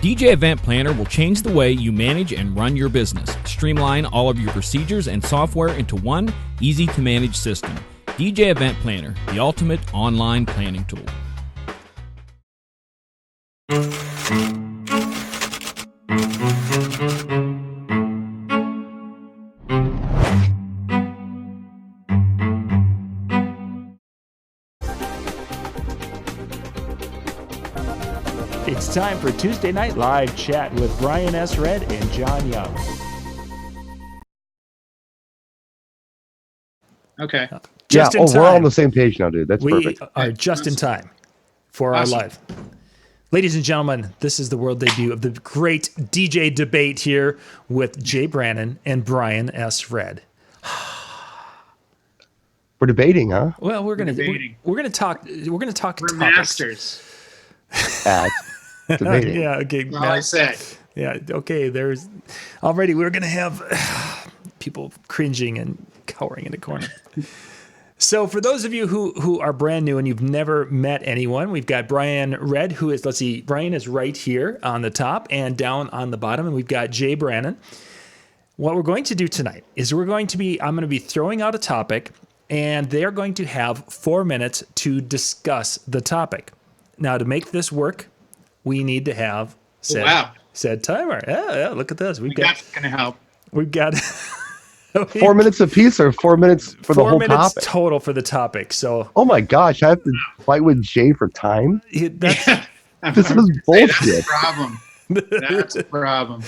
DJ Event Planner will change the way you manage and run your business. Streamline all of your procedures and software into one easy-to-manage system. DJ Event Planner, the ultimate online planning tool. It's time for Tuesday Night Live Chat with Brian S. Red and John Young. Okay. Just in time. We're all on the same page now, dude. That's perfect. We are just in time for our live. Ladies and gentlemen, this is the world debut of the great DJ debate here with Jay Brannan and Brian S. Red. We're debating, huh? Well, we're gonna talk. We're gonna talk. We're topics. masters at debating. Yeah. Okay. Well, I said. Yeah. Okay. There's already. We're gonna have people cringing and cowering in the corner. So for those of you who are brand new and you've never met anyone, we've got Brian Red, who is, let's see, Brian is right here on the top and down on the bottom, and we've got Jay Brannan. What we're going to do tonight is I'm going to be throwing out a topic, and they're going to have 4 minutes to discuss the topic. Now, to make this work, we need to have said timer. Yeah, look at this. That's going to help. We've got 4 minutes apiece or 4 minutes for the whole 4 minutes topic? Total for the topic. So, oh my gosh, I have to fight with Jay for time? This is bullshit. That's a problem. That's a problem.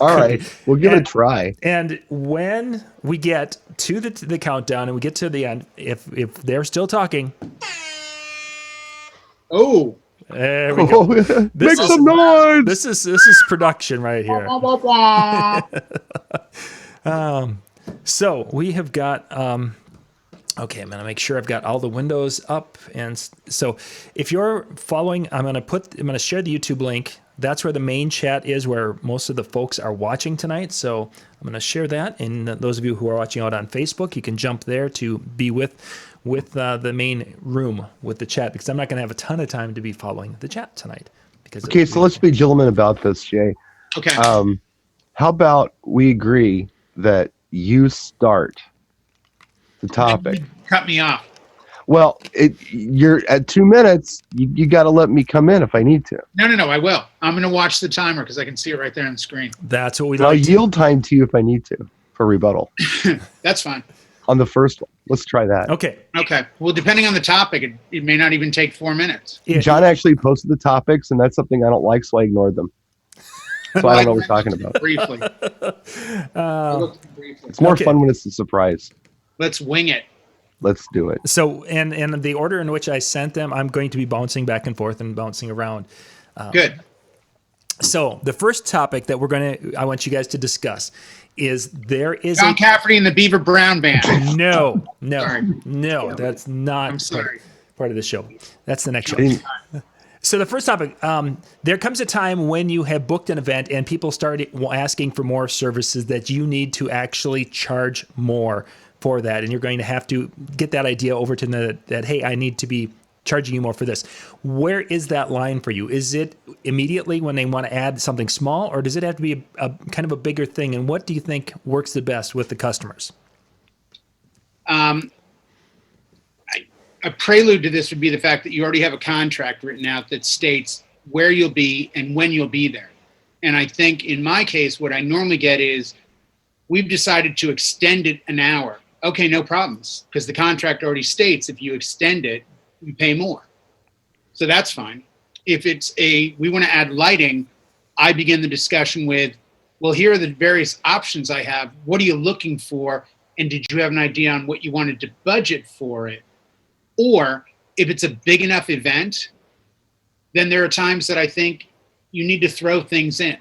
All right, we'll give it a try. And when we get to the countdown and we get to the end, if they're still talking, there we go. Make some noise. This is production right here. So we have got. Okay, I'm gonna make sure I've got all the windows up, and so if you're following, I'm gonna share the YouTube link. That's where the main chat is, where most of the folks are watching tonight. So I'm gonna share that, and those of you who are watching out on Facebook, you can jump there to be with the main room with the chat, because I'm not gonna have a ton of time to be following the chat tonight. Okay, so let's be gentlemen about this, Jay. Okay. How about we agree that you start the topic? Cut me off. Well, you're at 2 minutes. You got to let me come in if I need to. No, I will. I'm going to watch the timer because I can see it right there on the screen. That's what we like. I'll yield time to you if I need to for rebuttal. That's fine. On the first one. Let's try that. Okay. Well, depending on the topic, it may not even take 4 minutes. Yeah. John actually posted the topics, and that's something I don't like, so I ignored them. So I don't know what we're talking about. Briefly. It's more fun when it's a surprise. Let's wing it. Let's do it. So, and the order in which I sent them, I'm going to be bouncing back and forth and bouncing around. Good. So the first topic that I want you guys to discuss is there is John Cafferty and the Beaver Brown Band. No, Sorry. that's not I'm sorry. part of the show. That's the next show. So the first topic, there comes a time when you have booked an event and people start asking for more services that you need to actually charge more for that. And you're going to have to get that idea over to them that, hey, I need to be charging you more for this. Where is that line for you? Is it immediately when they want to add something small, or does it have to be a kind of a bigger thing? And what do you think works the best with the customers? A prelude to this would be the fact that you already have a contract written out that states where you'll be and when you'll be there. And I think in my case, what I normally get is, we've decided to extend it an hour. Okay, no problems, because the contract already states if you extend it, you pay more. So that's fine. If we want to add lighting, I begin the discussion with, well, here are the various options I have. What are you looking for? And did you have an idea on what you wanted to budget for it? Or if it's a big enough event, then there are times that I think you need to throw things in,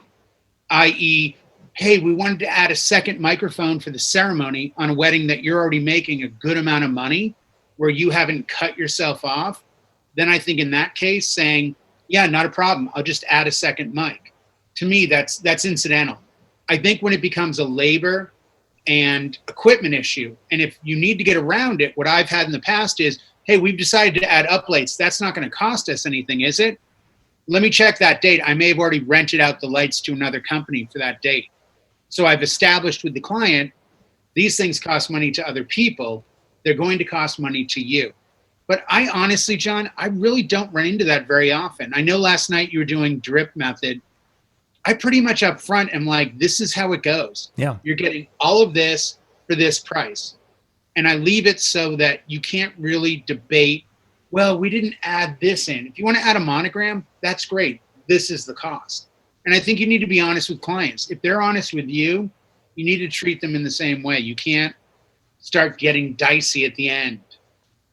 i.e., hey, we wanted to add a second microphone for the ceremony on a wedding that you're already making a good amount of money where you haven't cut yourself off. Then I think in that case saying, yeah, not a problem. I'll just add a second mic. To me, that's incidental. I think when it becomes a labor and equipment issue, and if you need to get around it, what I've had in the past is, hey, we've decided to add uplates. That's not going to cost us anything, is it? let me check that date. I may have already rented out the lights to another company for that date. So I've established with the client, these things cost money to other people. They're going to cost money to you. But I honestly, John, I really don't run into that very often. I know last night you were doing drip method. I pretty much up front am like, this is how it goes. Yeah. You're getting all of this for this price. And I leave it so that you can't really debate, well, we didn't add this in. If you want to add a monogram, that's great. This is the cost. And I think you need to be honest with clients. If they're honest with you, you need to treat them in the same way. You can't start getting dicey at the end,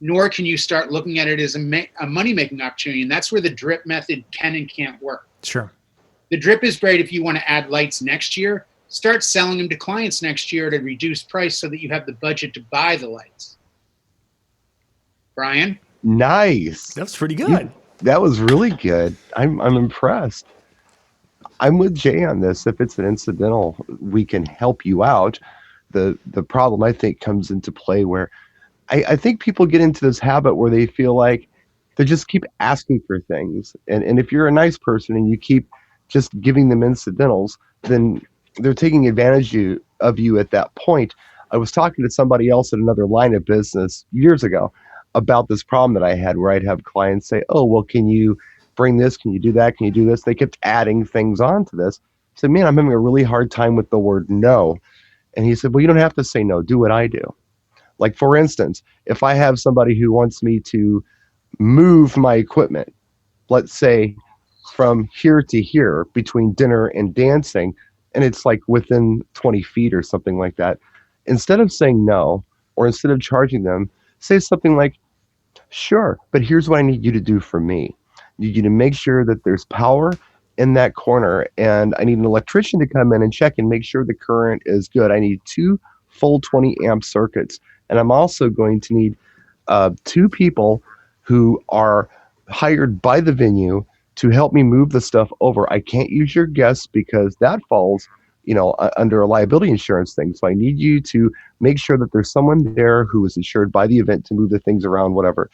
nor can you start looking at it as a money-making opportunity. And that's where the drip method can and can't work. Sure. The drip is great if you want to add lights next year. Start selling them to clients next year at a reduced price so that you have the budget to buy the lights. Brian? Nice. That's pretty good. That was really good. I'm impressed. I'm with Jay on this. If it's an incidental, we can help you out. The problem, I think, comes into play where I think people get into this habit where they feel like they just keep asking for things. And if you're a nice person and you keep just giving them incidentals, then they're taking advantage of you at that point. I was talking to somebody else in another line of business years ago about this problem that I had where I'd have clients say, oh, well, can you bring this? Can you do that? Can you do this? They kept adding things onto this. I said, man, I'm having a really hard time with the word no. And he said, well, you don't have to say no. Do what I do. Like, for instance, if I have somebody who wants me to move my equipment, let's say from here to here between dinner and dancing, and it's like within 20 feet or something like that, instead of saying no, or instead of charging them, say something like, sure, but here's what I need you to do for me. I need you to make sure that there's power in that corner, and I need an electrician to come in and check and make sure the current is good. I need 2 full 20 amp circuits, and I'm also going to need 2 people who are hired by the venue to help me move the stuff over. I can't use your guests because that falls, under a liability insurance thing. So I need you to make sure that there's someone there who is insured by the event to move the things around, whatever.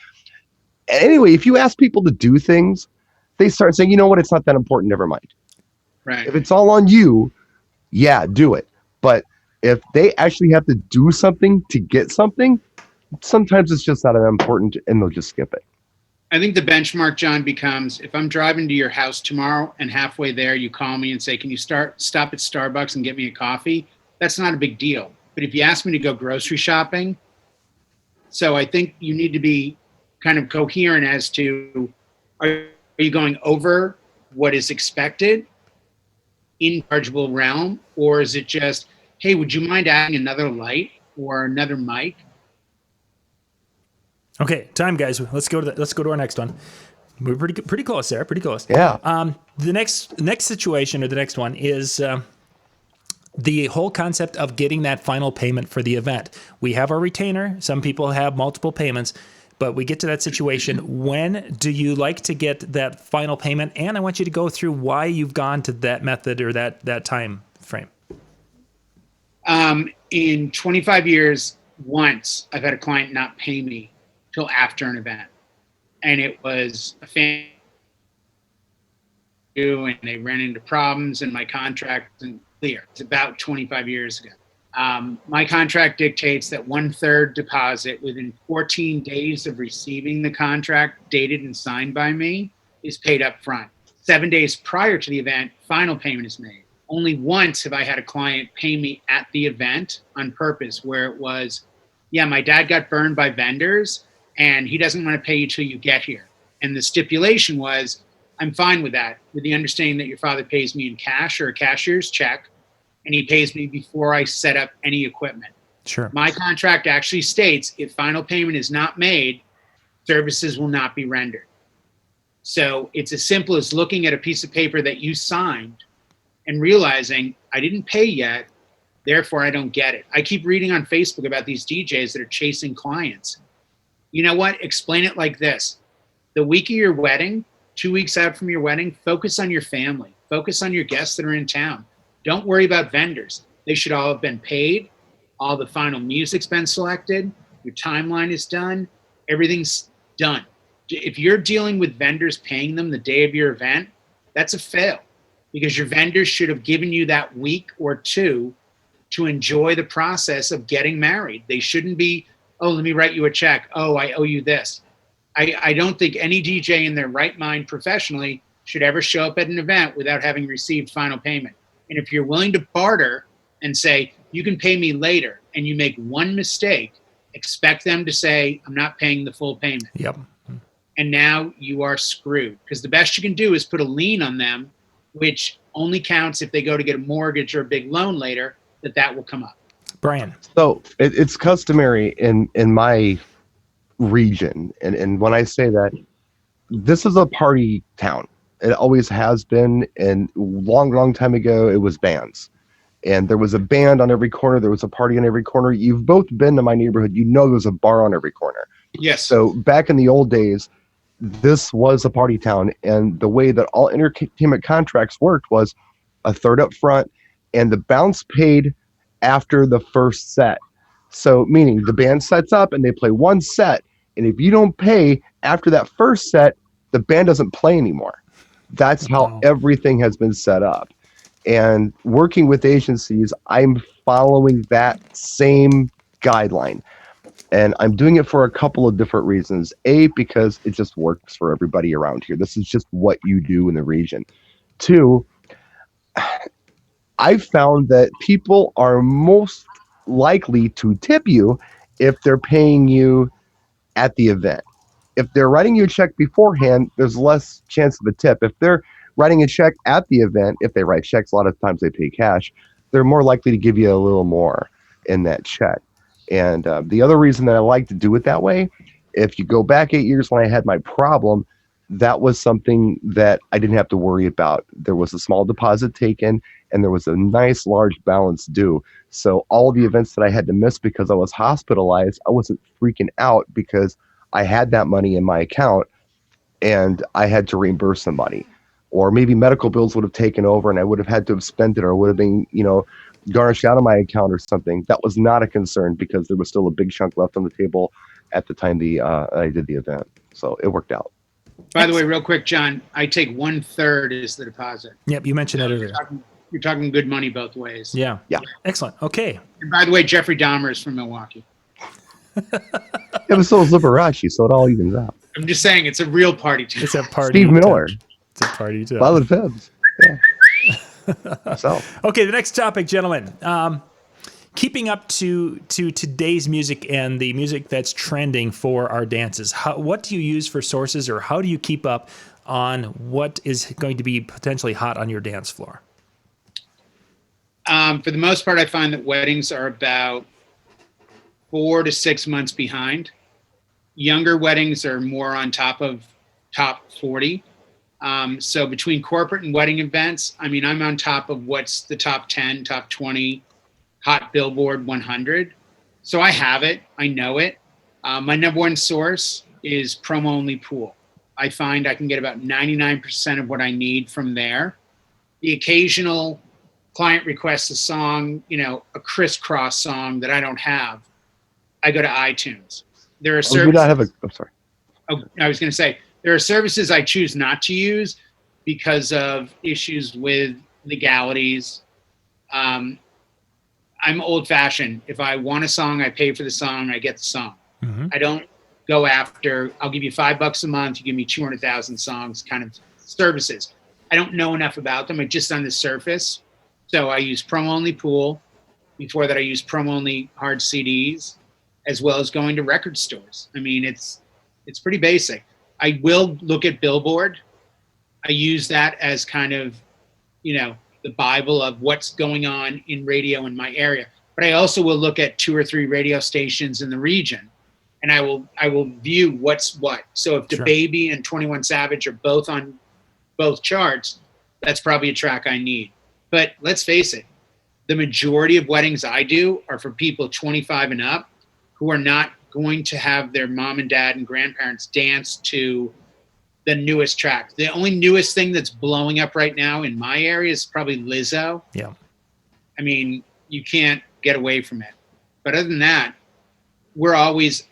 Anyway, if you ask people to do things, they start saying, you know what, it's not that important, never mind. Right. If it's all on you, yeah, do it. But if they actually have to do something to get something, sometimes it's just not that important and they'll just skip it. I think the benchmark, John, becomes if I'm driving to your house tomorrow and halfway there you call me and say, can you stop at Starbucks and get me a coffee? That's not a big deal. But if you ask me to go grocery shopping, so I think you need to be kind of coherent as to, are you going over what is expected in chargeable realm? Or is it just, hey, would you mind adding another light or another mic? Okay, time, guys. Let's go to our next one. We're pretty close there. Pretty close. Yeah. The next situation, or the next one, is the whole concept of getting that final payment for the event. We have our retainer. Some people have multiple payments, but we get to that situation. When do you like to get that final payment? And I want you to go through why you've gone to that method or that time frame. In 25 years, once I've had a client not pay me till after an event, and it was a fan, and they ran into problems, and my contract wasn't clear. It's about 25 years ago. My contract dictates that 1/3 deposit within 14 days of receiving the contract, dated and signed by me, is paid up front. 7 days prior to the event, final payment is made. Only once have I had a client pay me at the event on purpose, where it was, yeah, my dad got burned by vendors, and he doesn't want to pay you till you get here. And the stipulation was, I'm fine with that, with the understanding that your father pays me in cash or a cashier's check, and he pays me before I set up any equipment. Sure. My contract actually states if final payment is not made, services will not be rendered. So it's as simple as looking at a piece of paper that you signed and realizing I didn't pay yet, therefore I don't get it. I keep reading on Facebook about these DJs that are chasing clients. You know what? Explain it like this. The week of your wedding, 2 weeks out from your wedding, focus on your family. Focus on your guests that are in town. Don't worry about vendors. They should all have been paid. All the final music's been selected. Your timeline is done. Everything's done. If you're dealing with vendors paying them the day of your event, that's a fail, because your vendors should have given you that week or two to enjoy the process of getting married. They shouldn't be, oh, let me write you a check. Oh, I owe you this. I don't think any DJ in their right mind professionally should ever show up at an event without having received final payment. And if you're willing to barter and say, you can pay me later, and you make one mistake, expect them to say, I'm not paying the full payment. Yep. And now you are screwed, because the best you can do is put a lien on them, which only counts if they go to get a mortgage or a big loan later, that will come up. Brian. So it's customary in my region. And when I say that, this is a party town. It always has been. And long time ago, it was bands. And there was a band on every corner. There was a party on every corner. You've both been to my neighborhood. You know there's a bar on every corner. Yes. So back in the old days, this was a party town. And the way that all entertainment contracts worked was a third up front, and the bounce paid after the first set. So meaning the band sets up and they play one set, and if you don't pay after that first set, the band doesn't play anymore. That's how everything has been set up. And working with agencies, I'm following that same guideline. And I'm doing it for a couple of different reasons. A, because it just works for everybody around here. This is just what you do in the region. Two, I've found that people are most likely to tip you if they're paying you at the event. If they're writing you a check beforehand, there's less chance of a tip. If they're writing a check at the event, if they write checks, a lot of times they pay cash, they're more likely to give you a little more in that check. And the other reason that I like to do it that way, if you go back 8 years when I had my problem, that was something that I didn't have to worry about. There was a small deposit taken, and there was a nice large balance due. So all the events that I had to miss because I was hospitalized, I wasn't freaking out because I had that money in my account and I had to reimburse somebody. Or maybe medical bills would have taken over and I would have had to have spent it, or would have been, garnished out of my account or something. That was not a concern because there was still a big chunk left on the table at the time I did the event. So it worked out. By the way, real quick, John, I take 1/3 as the deposit. Yep, you mentioned that earlier. You're talking good money both ways. Yeah. Yeah. Excellent. Okay. And by the way, Jeffrey Dahmer is from Milwaukee. It was so Liberace, so it all evens out. I'm just saying, it's a real party too. It's a party. Steve Miller. It's a party too. Violet Phibbs. Yeah. So. Okay, the next topic, gentlemen. Keeping up to today's music and the music that's trending for our dances. What do you use for sources, or how do you keep up on what is going to be potentially hot on your dance floor? For the most part, I find that weddings are about 4 to 6 months behind. Younger weddings are more on top of top 40. So between corporate and wedding events, I'm on top of what's the top 10, top 20, hot Billboard 100. So I have it. I know it. My number one source is Promo Only Pool. I find I can get about 99% of what I need from there. The occasional client requests a song, a crisscross song that I don't have, I go to iTunes. There are services. I'm sorry. Oh, I was going to say, there are services I choose not to use because of issues with legalities. I'm old-fashioned. If I want a song, I pay for the song, I get the song. Mm-hmm. I don't go after, I'll give you $5 a month, you give me 200,000 songs kind of services. I don't know enough about them. I'm just on the surface. So I use Promo Only Pool. Before that, I used Promo Only hard CDs, as well as going to record stores. It's pretty basic. I will look at Billboard. I use that as kind of, the Bible of what's going on in radio in my area. But I also will look at 2 or 3 radio stations in the region, and I will view what's what. So if DaBaby and 21 Savage are both on both charts, that's probably a track I need. But let's face it, the majority of weddings I do are for people 25 and up who are not going to have their mom and dad and grandparents dance to the newest track. The only newest thing that's blowing up right now in my area is probably Lizzo. Yeah. You can't get away from it. But other than that, we're always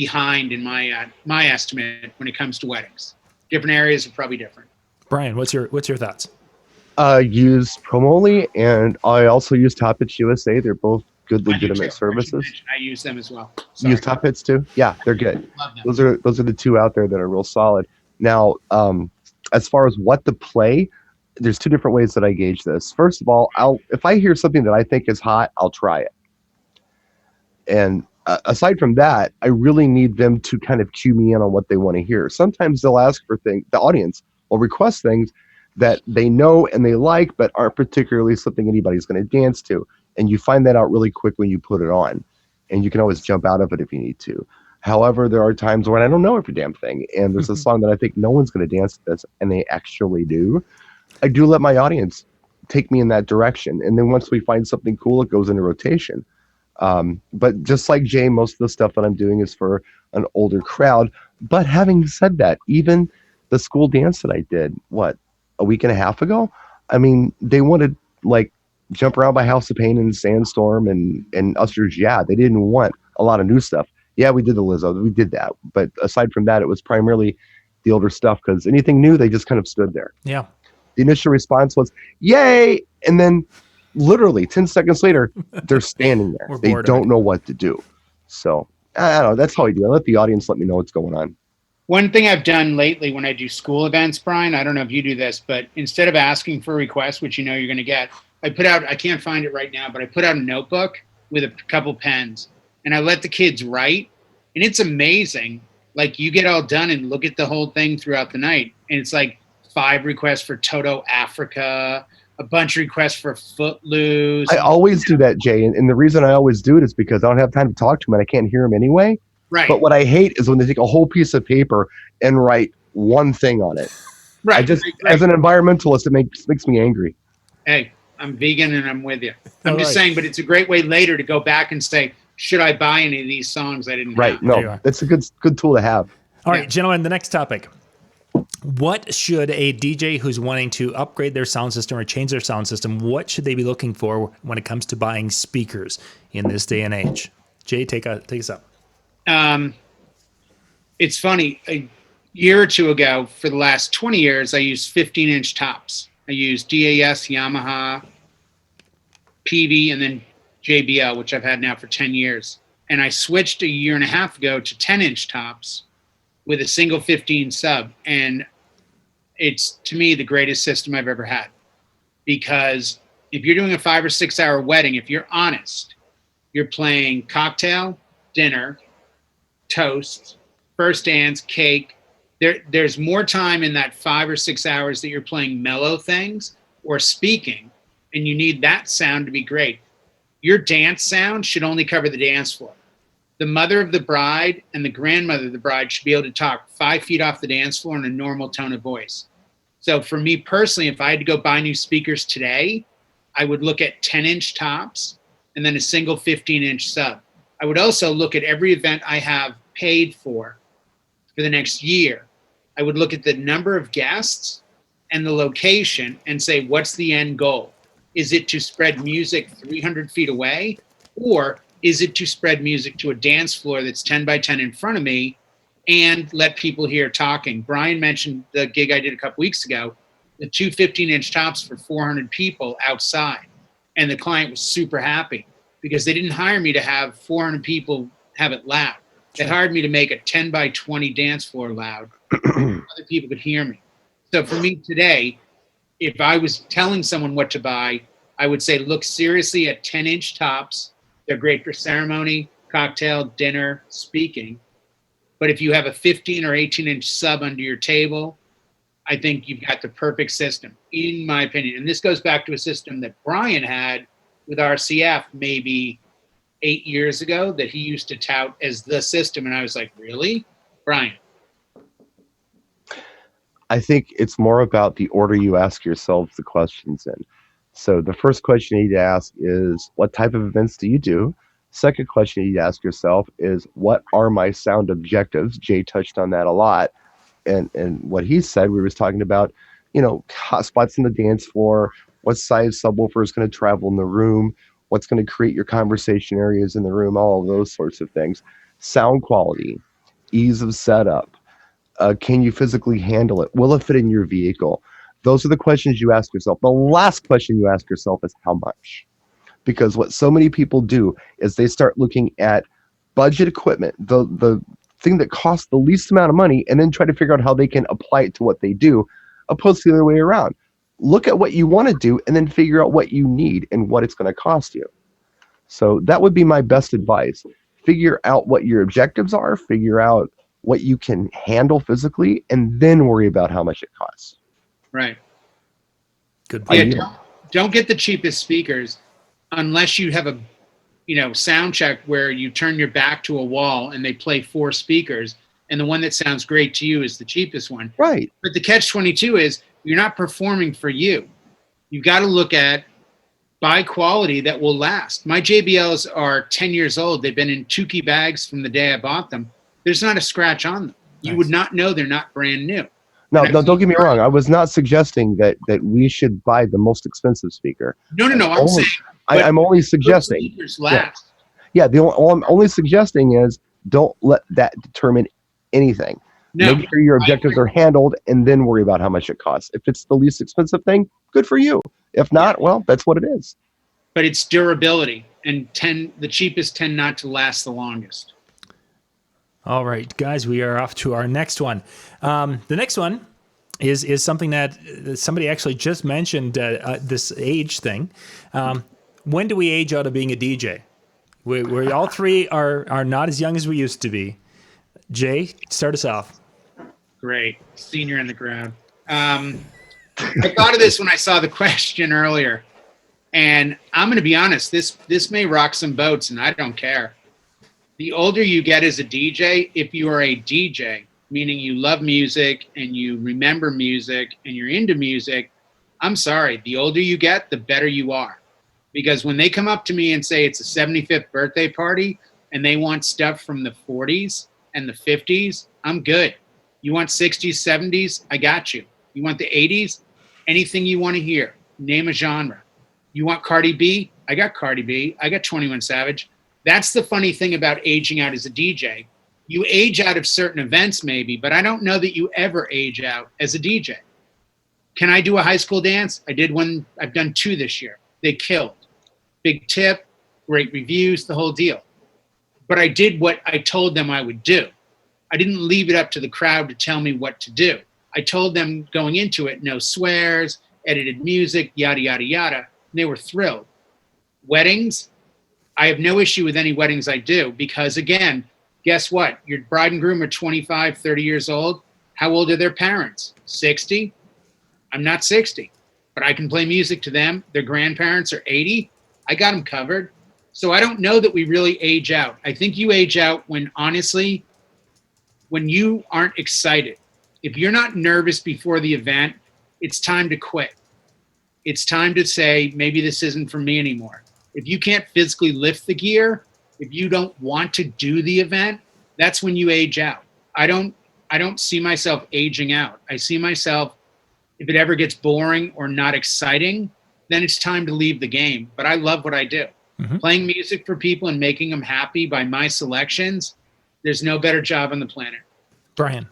behind in my estimate when it comes to weddings. Different areas are probably different. Brian, what's your thoughts? Use Promoli, and I also use Top Hits USA. They're both good, legitimate services. I use them as well. Sorry. Use Top Hits too? Yeah, they're good. Love them. Those are the two out there that are real solid. Now, as far as what to play, there's two different ways that I gauge this. First of all, if I hear something that I think is hot, I'll try it. And aside from that, I really need them to kind of cue me in on what they want to hear. Sometimes they'll ask for things, the audience will request things that they know and they like, but aren't particularly something anybody's going to dance to. And you find that out really quick when you put it on. And you can always jump out of it if you need to. However, there are times when I don't know every damn thing. And there's a song that I think no one's going to dance to this, and they actually do. I do let my audience take me in that direction. And then once we find something cool, it goes into rotation. But just like Jay, most of the stuff that I'm doing is for an older crowd. But having said that, even the school dance that I did, a week and a half ago, I mean, they wanted like Jump Around by House of Pain and Sandstorm and Usher's Yeah. They didn't want a lot of new stuff. Yeah, we did the Lizzo. We did that. But aside from that, it was primarily the older stuff, because anything new, they just kind of stood there. Yeah. The initial response was, yay! And then literally 10 seconds later, they're standing there. They don't know what to do. So, I don't know. That's how I do. I let the audience let me know what's going on. One thing I've done lately when I do school events, Brian, I don't know if you do this, but instead of asking for requests, which you know you're going to get, I can't find it right now, but I put out a notebook with a couple pens, and I let the kids write, and it's amazing. Like, you get all done and look at the whole thing throughout the night, and it's like 5 requests for Toto Africa, a bunch of requests for Footloose. I always do that, Jay, and the reason I always do it is because I don't have time to talk to them, and I can't hear them anyway. Right. But what I hate is when they take a whole piece of paper and write one thing on it. Right. As an environmentalist, it makes me angry. Hey, I'm vegan and I'm with you. I'm just saying, but it's a great way later to go back and say, should I buy any of these songs I didn't have? No, that's a good tool to have. All right, gentlemen, the next topic. What should a DJ who's wanting to upgrade their sound system or change their sound system, what should they be looking for when it comes to buying speakers in this day and age? Jay, take us up. It's funny. A year or two ago, for the last 20 years, I used 15-inch tops. I used DAS, Yamaha, PV, and then JBL, which I've had now for 10 years. And I switched a year and a half ago to 10-inch tops with a single 15 sub. And it's, to me, the greatest system I've ever had. Because if you're doing a 5 or 6 hour wedding, if you're honest, you're playing cocktail, dinner, toast, first dance, cake. There's more time in that 5 or 6 hours that you're playing mellow things or speaking, and you need that sound to be great. Your dance sound should only cover the dance floor. The mother of the bride and the grandmother of the bride should be able to talk 5 feet off the dance floor in a normal tone of voice. So for me personally, if I had to go buy new speakers today, I would look at 10-inch tops and then a single 15-inch sub. I would also look at every event I have paid for the next year. I would look at the number of guests and the location and say, what's the end goal? Is it to spread music 300 feet away? Or is it to spread music to a dance floor that's 10 by 10 in front of me and let people hear talking? Brian mentioned the gig I did a couple weeks ago, the 2 15-inch tops for 400 people outside. And the client was super happy, because they didn't hire me to have 400 people have it loud. They hired me to make a 10 by 20 dance floor loud. Other people could hear me. So for me today, if I was telling someone what to buy, I would say look seriously at 10-inch tops. They're great for ceremony, cocktail, dinner, speaking. But if you have a 15 or 18-inch sub under your table, I think you've got the perfect system, in my opinion. And this goes back to a system that Brian had with RCF maybe 8 years ago that he used to tout as the system. And I was like, really? Brian? I think it's more about the order you ask yourselves the questions in. So the first question you need to ask is, what type of events do you do? Second question you need to ask yourself is, what are my sound objectives? Jay touched on that a lot. And what he said, we was talking about, hot spots in the dance floor, what size subwoofer is going to travel in the room, what's going to create your conversation areas in the room, all of those sorts of things. sound quality, ease of setup. Can you physically handle it? Will it fit in your vehicle? Those are the questions you ask yourself. The last question you ask yourself is how much? Because what so many people do is they start looking at budget equipment, the thing that costs the least amount of money, and then try to figure out how they can apply it to what they do, opposed to the other way around. Look at what you want to do and then figure out what you need and what it's going to cost you. So that would be my best advice. Figure out what your objectives are, figure out what you can handle physically, and then worry about how much it costs. Right. Good Yeah, point. don't get the cheapest speakers unless you have a sound check where you turn your back to a wall and they play 4 speakers and the one that sounds great to you is the cheapest one. Right. But the catch-22 is you're not performing for you. You got to look at buy quality that will last. My JBLs are 10 years old. They've been in Tukey bags from the day I bought them. There's not a scratch on them. You would not know they're not brand new. No, don't get me wrong. I was not suggesting that we should buy the most expensive speaker. No. I'm saying I'm only suggesting. Speakers last. Yeah. All I'm only suggesting is don't let that determine anything. No, Make sure your objectives are handled, and then worry about how much it costs. If it's the least expensive thing, good for you. If not, well, that's what it is. But it's durability, and the cheapest tend not to last the longest. All right, guys, we are off to our next one. The next one is something that somebody actually just mentioned, this age thing. When do we age out of being a DJ? We all three are not as young as we used to be. Jay, start us off. Great. Senior in the crowd. I thought of this when I saw the question earlier. And I'm going to be honest, this may rock some boats, and I don't care. The older you get as a DJ, if you are a DJ, meaning you love music and you remember music and you're into music, I'm sorry, the older you get, the better you are. Because when they come up to me and say it's a 75th birthday party and they want stuff from the 40s and the 50s, I'm good. You want 60s, 70s? I got you. You want the 80s? Anything you want to hear. Name a genre. You want Cardi B? I got Cardi B. I got 21 Savage. That's the funny thing about aging out as a DJ. You age out of certain events maybe, but I don't know that you ever age out as a DJ. Can I do a high school dance? I did one. I've done 2 this year. They killed. Big tip, great reviews, the whole deal. But I did what I told them I would do. I didn't leave it up to the crowd to tell me what to do. I told them going into it, no swears, edited music, yada, yada, yada. And they were thrilled. Weddings, I have no issue with any weddings I do because, again, guess what? Your bride and groom are 25, 30 years old. How old are their parents? 60? I'm not 60, but I can play music to them. Their grandparents are 80. I got them covered. So I don't know that we really age out. I think you age out when, honestly, when you aren't excited. If you're not nervous before the event, it's time to quit. It's time to say, maybe this isn't for me anymore. If you can't physically lift the gear, if you don't want to do the event, that's when you age out. I don't see myself aging out. I see myself, if it ever gets boring or not exciting, then it's time to leave the game. But I love what I do. Mm-hmm. Playing music for people and making them happy by my selections, there's no better job on the planet. Brian.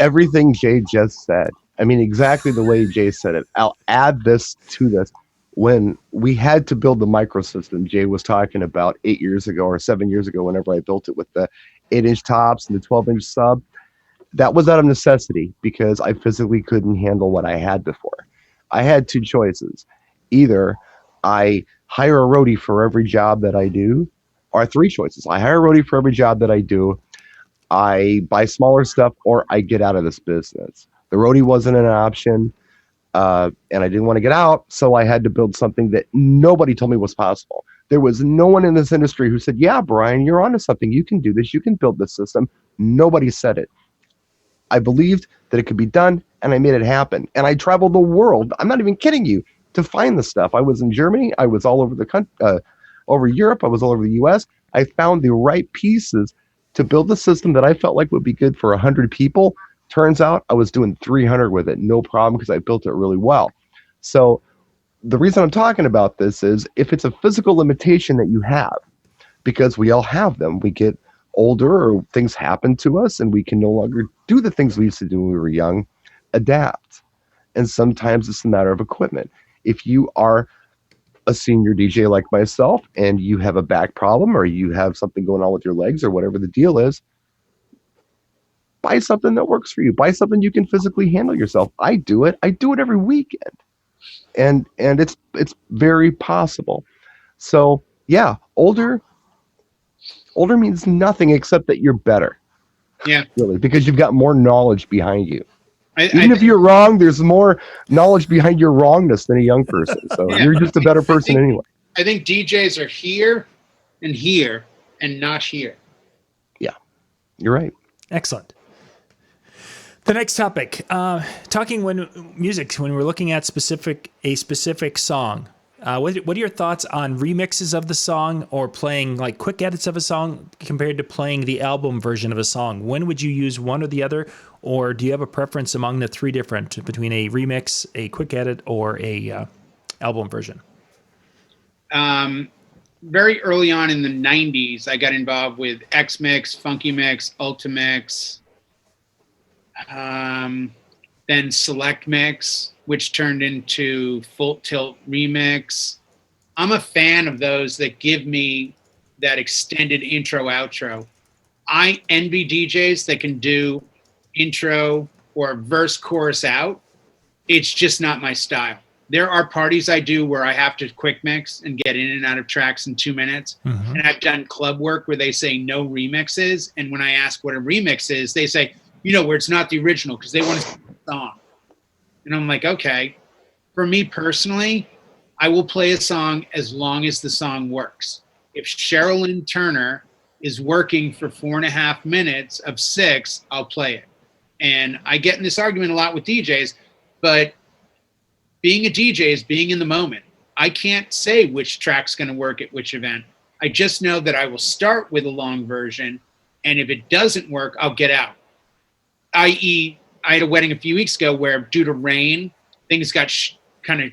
Everything Jay just said. I mean, exactly the way Jay said it. I'll add this to this. When we had to build the microsystem Jay was talking about 8 years ago or 7 years ago, whenever I built it with the 8-inch tops and the 12-inch sub, that was out of necessity because I physically couldn't handle what I had before. I had 2 choices. Either I hire a roadie for every job that I do, or 3 choices. I hire a roadie for every job that I do, I buy smaller stuff, or I get out of this business. The roadie wasn't an option, and I didn't want to get out, so I had to build something that nobody told me was possible. There was no one in this industry who said, yeah, Brian, you're onto something. You can do this. You can build this system. Nobody said it. I believed that it could be done, and I made it happen. And I traveled the world. I'm not even kidding you, to find the stuff. I was in Germany. I was all over the country, over Europe. I was all over the U.S. I found the right pieces to build a system that I felt like would be good for 100 people. Turns out I was doing 300 with it, no problem, because I built it really well. So the reason I'm talking about this is if it's a physical limitation that you have, because we all have them, we get older or things happen to us and we can no longer do the things we used to do when we were young, adapt. And sometimes it's a matter of equipment. If you are a senior DJ like myself and you have a back problem or you have something going on with your legs or whatever the deal is, buy something that works for you. Buy something you can physically handle yourself. I do it every weekend. And it's very possible. So yeah, older means nothing except that you're better. Yeah. Really, because you've got more knowledge behind you. Even if you're wrong, there's more knowledge behind your wrongness than a young person. So you're just a better person anyway. I think DJs are here and not here. Yeah, you're right. Excellent. The next topic, talking when we're looking at a specific song. What are your thoughts on remixes of the song or playing like quick edits of a song compared to playing the album version of a song? When would you use one or the other? Or do you have a preference among the three different between a remix, a quick edit, or a album version? Very early on in the 90s, I got involved with X-Mix, Funky Mix, Ultimix, then Select Mix, which turned into Full Tilt Remix. I'm a fan of those that give me that extended intro outro. I envy DJs that can do intro or verse chorus out. It's just not my style. There are parties I do where I have to quick mix and get in and out of tracks in 2 minutes. Mm-hmm. And I've done club work where they say no remixes. And when I ask what a remix is, they say, where it's not the original because they want to see the song. And I'm like, okay. For me personally, I will play a song as long as the song works. If Sherilyn Turner is working for 4.5 minutes of 6, I'll play it. And I get in this argument a lot with DJs, but being a DJ is being in the moment. I can't say which track's going to work at which event. I just know that I will start with a long version, and if it doesn't work, I'll get out. I.e., I had a wedding a few weeks ago where, due to rain, things got kind of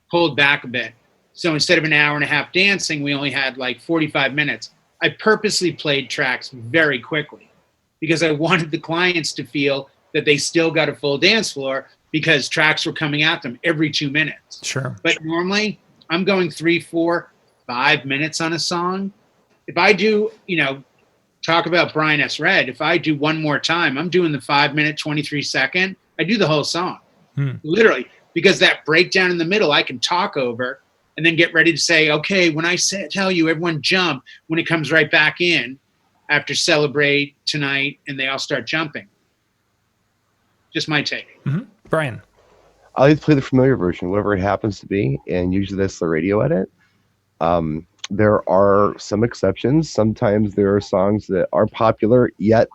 pulled back a bit. So instead of an hour and a half dancing, we only had like 45 minutes. I purposely played tracks very quickly because I wanted the clients to feel that they still got a full dance floor because tracks were coming at them every 2 minutes. Sure. But normally I'm going 3, 4, 5 minutes on a song. If I do, talk about Brian S. Red, if I do One More Time, I'm doing the 5 minute, 23 second. I do the whole song, literally, because that breakdown in the middle, I can talk over and then get ready to say, okay, when I tell you everyone jump, when it comes right back in after Celebrate Tonight and they all start jumping. Just my take. Mm-hmm. Brian. I like to play the familiar version, whatever it happens to be, and usually that's the radio edit. There are some exceptions. Sometimes there are songs that are popular, yet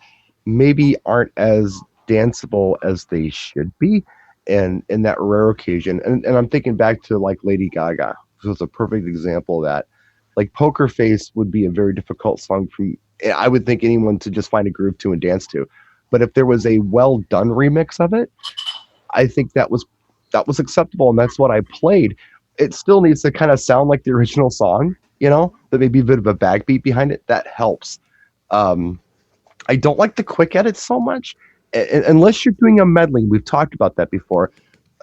maybe aren't as danceable as they should be. And in that rare occasion, and I'm thinking back to like Lady Gaga, which was a perfect example of that. Like Poker Face would be a very difficult song for, I would think, anyone to just find a groove to and dance to. But if there was a well done remix of it, I think that was acceptable, and that's what I played. It still needs to kind of sound like the original song, but maybe a bit of a backbeat behind it. That helps. I don't like the quick edits so much, unless you're doing a medley. We've talked about that before.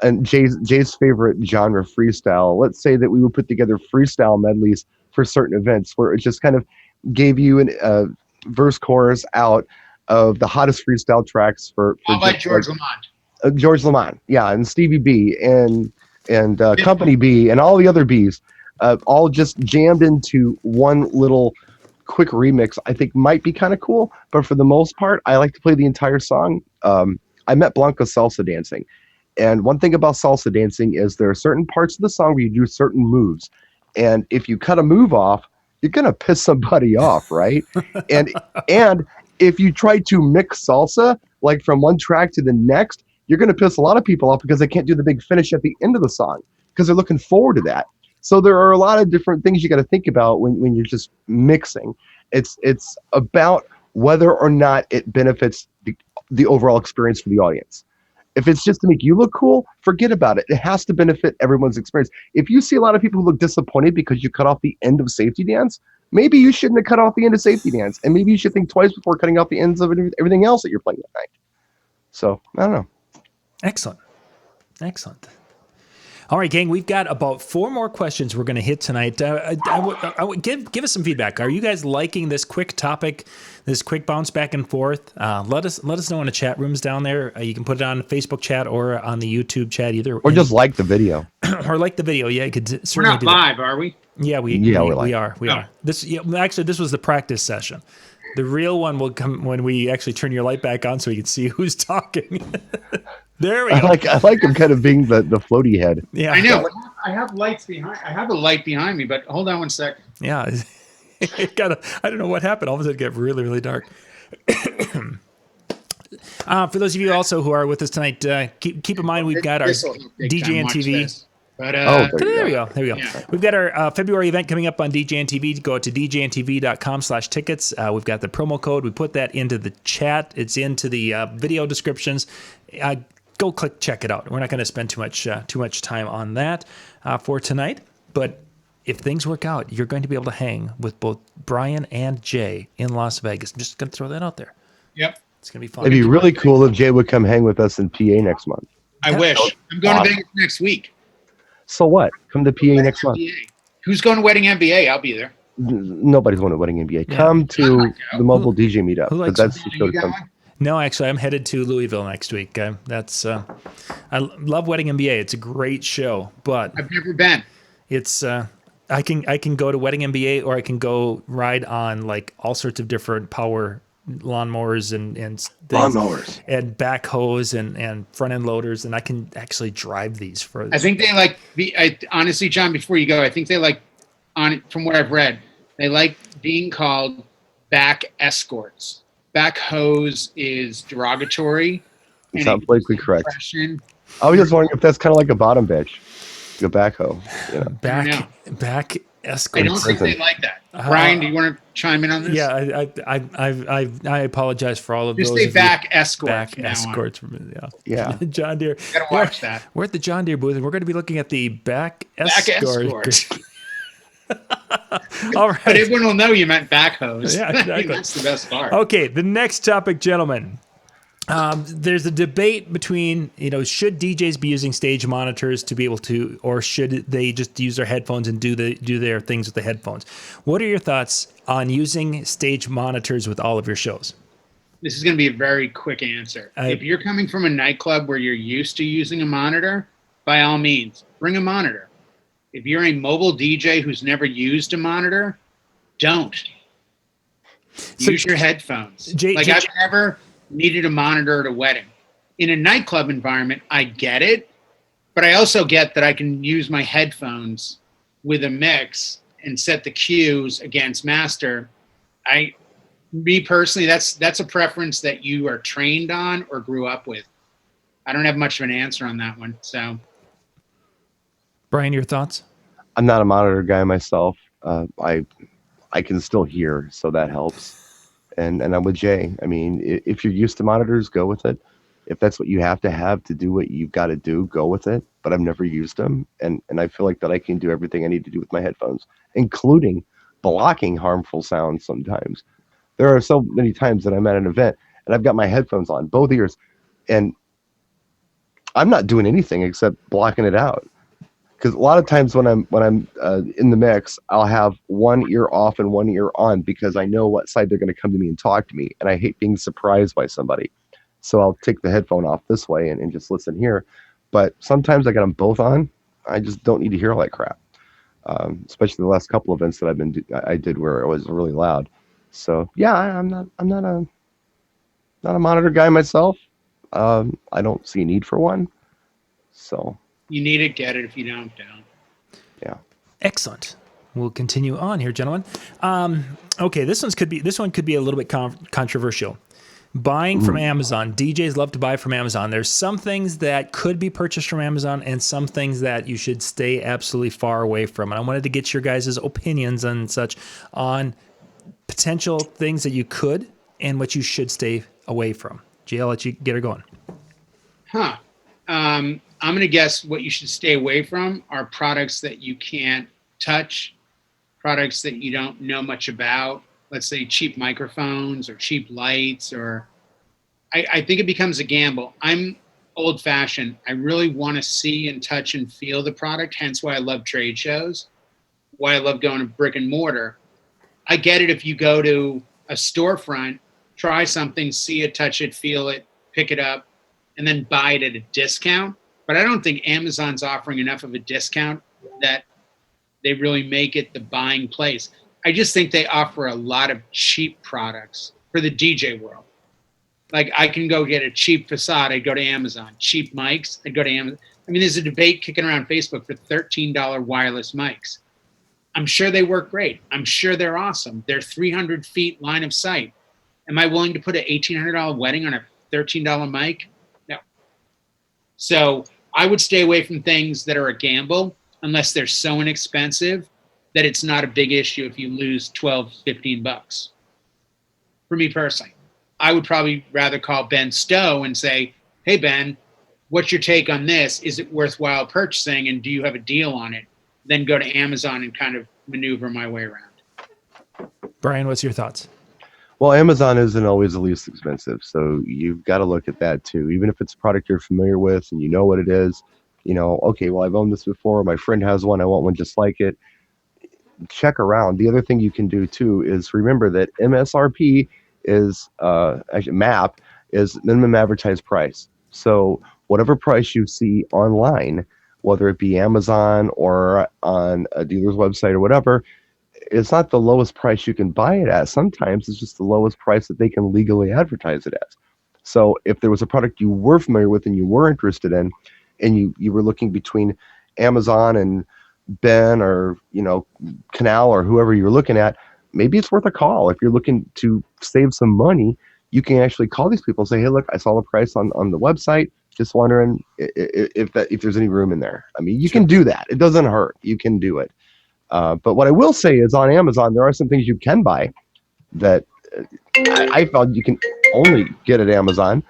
And Jay's favorite genre, freestyle. Let's say that we would put together freestyle medleys for certain events where it just kind of gave you a verse chorus out of the hottest freestyle tracks for like George Lamont. George Lamont, yeah, and Stevie B and Company B and all the other Bs, all just jammed into one little quick remix. I think might be kind of cool, but for the most part, I like to play the entire song. I met Blanca salsa dancing, and one thing about salsa dancing is there are certain parts of the song where you do certain moves, and if you cut a move off, you're gonna piss somebody off, right? and if you try to mix salsa like from one track to the next, you're going to piss a lot of people off because they can't do the big finish at the end of the song because they're looking forward to that. So there are a lot of different things you got to think about when you're just mixing. It's about whether or not it benefits the overall experience for the audience. If it's just to make you look cool, forget about it. It has to benefit everyone's experience. If you see a lot of people who look disappointed because you cut off the end of Safety Dance, maybe you shouldn't have cut off the end of safety dance, and maybe you should think twice before cutting off the ends of everything else that you're playing that night. So I don't know. Excellent. All right, gang, we've got about 4 more questions we're going to hit tonight. I would give us some feedback. Are you guys liking this quick topic, this quick bounce back and forth? Let us know in the chat rooms down there. You can put it on Facebook chat or on the YouTube chat either. Or just like the video. Or like the video. Yeah, you could We're certainly not do that. live, are we? Yeah, we are. We are. This actually, this was the practice session. The real one will come when we actually turn your light back on so we can see who's talking. There we go. I like him kind of being the floaty head. Yeah, I know. I have lights behind. I have a light behind me, but hold on one second. Yeah, it got. I don't know what happened. All of a sudden, it got really, really dark. For those of you also who are with us tonight, keep in mind we've got our DJNTV. But there we go. Yeah. We've got our February event coming up on DJNTV. Go to djntv.com/tickets. We've got the promo code. We put that into the chat. It's into the video descriptions. Go check it out. We're not going to spend too much time on that for tonight. But if things work out, you're going to be able to hang with both Brian and Jay in Las Vegas. I'm just going to throw that out there. Yep. It's going to be fun. It'd be really cool if Jay would come hang with us in PA next month. I wish. I'm going to Vegas next week. So what? Come to PA next month. Who's going to Wedding MBA? I'll be there. Nobody's going to Wedding NBA. Come to the mobile DJ meetup. Who likes That's the show to come. No, actually, I'm headed to Louisville next week. I love Wedding MBA. It's a great show, but I've never been. It's I can go to Wedding MBA, or I can go ride on like all sorts of different power lawnmowers and things, Lawnmowers and backhoes and front end loaders, and I can actually drive these for. I think they like honestly, John. Before you go, I think they like from what I've read, they like being called back escorts. Backhoes is derogatory. Sounds politically correct. I was just wondering if that's kind of like a bottom bitch, a backhoe. You know. Back escorts. I don't think they like that. Brian, do you want to chime in on this? Yeah, I apologize for all of just those. Just say back escorts. Back escorts. Yeah. John Deere. Gotta watch that. We're at the John Deere booth, and we're going to be looking at the back escorts. All right. But everyone will know you meant backhoes. Yeah, exactly. That's the best part. Okay, the next topic, gentlemen. There's a debate between, should DJs be using stage monitors to be able to, or should they just use their headphones and do their things with the headphones? What are your thoughts on using stage monitors with all of your shows? This is going to be a very quick answer. If you're coming from a nightclub where you're used to using a monitor, by all means, bring a monitor. If you're a mobile DJ who's never used a monitor, don't. Use your headphones. I've never needed a monitor at a wedding. In a nightclub environment, I get it, but I also get that I can use my headphones with a mix and set the cues against master. Me personally, that's a preference that you are trained on or grew up with. I don't have much of an answer on that one. So, Brian, your thoughts? I'm not a monitor guy myself. I can still hear, so that helps. And I'm with Jay. I mean, if you're used to monitors, go with it. If that's what you have to do what you've got to do, go with it. But I've never used them, and I feel like that I can do everything I need to do with my headphones, including blocking harmful sounds sometimes. There are so many times that I'm at an event and I've got my headphones on, both ears, and I'm not doing anything except blocking it out. Because a lot of times when I'm in the mix, I'll have one ear off and one ear on because I know what side they're going to come to me and talk to me, and I hate being surprised by somebody. So I'll take the headphone off this way and just listen here. But sometimes I got them both on. I just don't need to hear all that crap. Especially the last couple of events that I did where it was really loud. So yeah, I'm not a monitor guy myself. I don't see a need for one. So. You need it, get it. If you don't. Yeah. Excellent. We'll continue on here, gentlemen. Okay, this one could be a little bit controversial. Buying from Amazon. DJs love to buy from Amazon. There's some things that could be purchased from Amazon and some things that you should stay absolutely far away from. And I wanted to get your guys' opinions and such on potential things that you could and what you should stay away from. Jay, I'll let you get her going. I'm going to guess what you should stay away from are products that you can't touch, products that you don't know much about, let's say cheap microphones or cheap lights, or I think it becomes a gamble. I'm old fashioned. I really want to see and touch and feel the product. Hence why I love trade shows, why I love going to brick and mortar. I get it if you go to a storefront, try something, see it, touch it, feel it, pick it up, and then buy it at a discount. But I don't think Amazon's offering enough of a discount that they really make it the buying place. I just think they offer a lot of cheap products for the DJ world. Like I can go get a cheap facade, I'd go to Amazon. Cheap mics, I'd go to Amazon. I mean, there's a debate kicking around Facebook for $13 wireless mics. I'm sure they work great. I'm sure they're awesome. They're 300 feet line of sight. Am I willing to put an $1,800 wedding on a $13 mic? No. So I would stay away from things that are a gamble unless they're so inexpensive that it's not a big issue if you lose 12, 15 bucks. For me personally, I would probably rather call Ben Stowe and say, hey, Ben, what's your take on this? Is it worthwhile purchasing? And do you have a deal on it? Then go to Amazon and kind of maneuver my way around. Brian, what's your thoughts? Well, Amazon isn't always the least expensive, so you've got to look at that too. Even if it's a product you're familiar with and you know what it is, okay, well, I've owned this before. My friend has one. I want one just like it. Check around. The other thing you can do too is remember that MSRP is actually MAP is minimum advertised price. So whatever price you see online, whether it be Amazon or on a dealer's website or whatever, it's not the lowest price you can buy it at. Sometimes it's just the lowest price that they can legally advertise it as. So if there was a product you were familiar with and you were interested in, and you were looking between Amazon and Ben or Canal or whoever you're looking at, maybe it's worth a call. If you're looking to save some money, you can actually call these people and say, hey, look, I saw the price on the website. Just wondering if there's any room in there. I mean, you can do that. It doesn't hurt. You can do it. But what I will say is on Amazon, there are some things you can buy that I found you can only get at Amazon.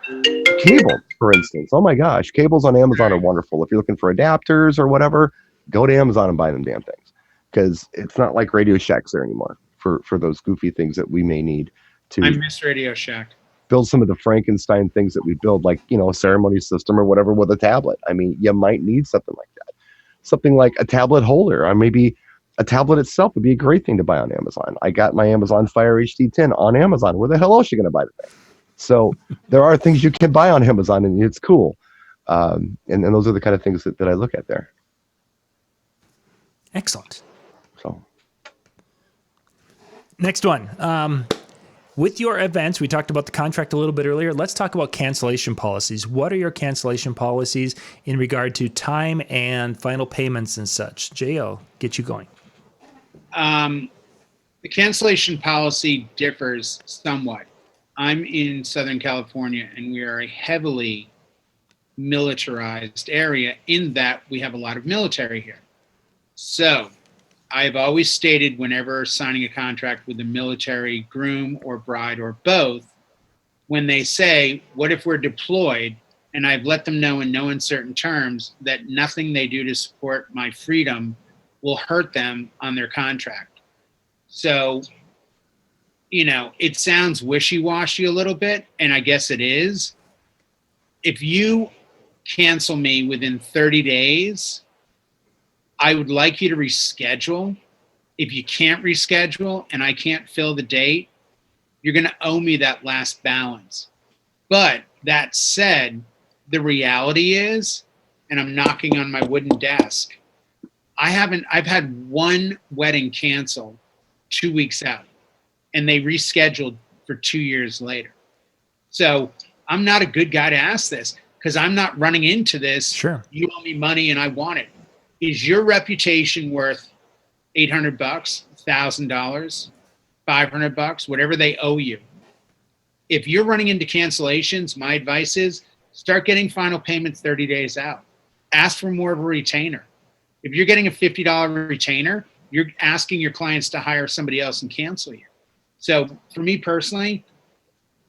Cable, for instance. Oh my gosh, cables on Amazon are wonderful. If you're looking for adapters or whatever, go to Amazon and buy them damn things. Because it's not like Radio Shacks there anymore for those goofy things that we may need to. I miss Radio Shack. Build some of the Frankenstein things that we build, like, a ceremony system or whatever with a tablet. I mean, you might need something like that. Something like a tablet holder, or maybe a tablet itself would be a great thing to buy on Amazon. I got my Amazon Fire HD10 on Amazon. Where the hell else are you going to buy the thing? So there are things you can buy on Amazon, and it's cool. And those are the kind of things that I look at there. Excellent. So next one. With your events, we talked about the contract a little bit earlier. Let's talk about cancellation policies. What are your cancellation policies in regard to time and final payments and such? Jay, I'll get you going. The cancellation policy differs somewhat. I'm in Southern California, and we are a heavily militarized area in that we have a lot of military here. So I've always stated, whenever signing a contract with a military groom or bride or both, when they say, what if we're deployed? And I've let them know in no uncertain terms that nothing they do to support my freedom will hurt them on their contract. So, it sounds wishy-washy a little bit, and I guess it is. If you cancel me within 30 days, I would like you to reschedule. If you can't reschedule and I can't fill the date, you're going to owe me that last balance. But that said, the reality is, and I'm knocking on my wooden desk, I've had one wedding cancel 2 weeks out, and they rescheduled for 2 years later. So I'm not a good guy to ask this, because I'm not running into this. Sure. You owe me money and I want it. Is your reputation worth $800, $1,000, $500, whatever they owe you? If you're running into cancellations, my advice is start getting final payments 30 days out. Ask for more of a retainer. If you're getting a $50 retainer, you're asking your clients to hire somebody else and cancel you. So for me personally,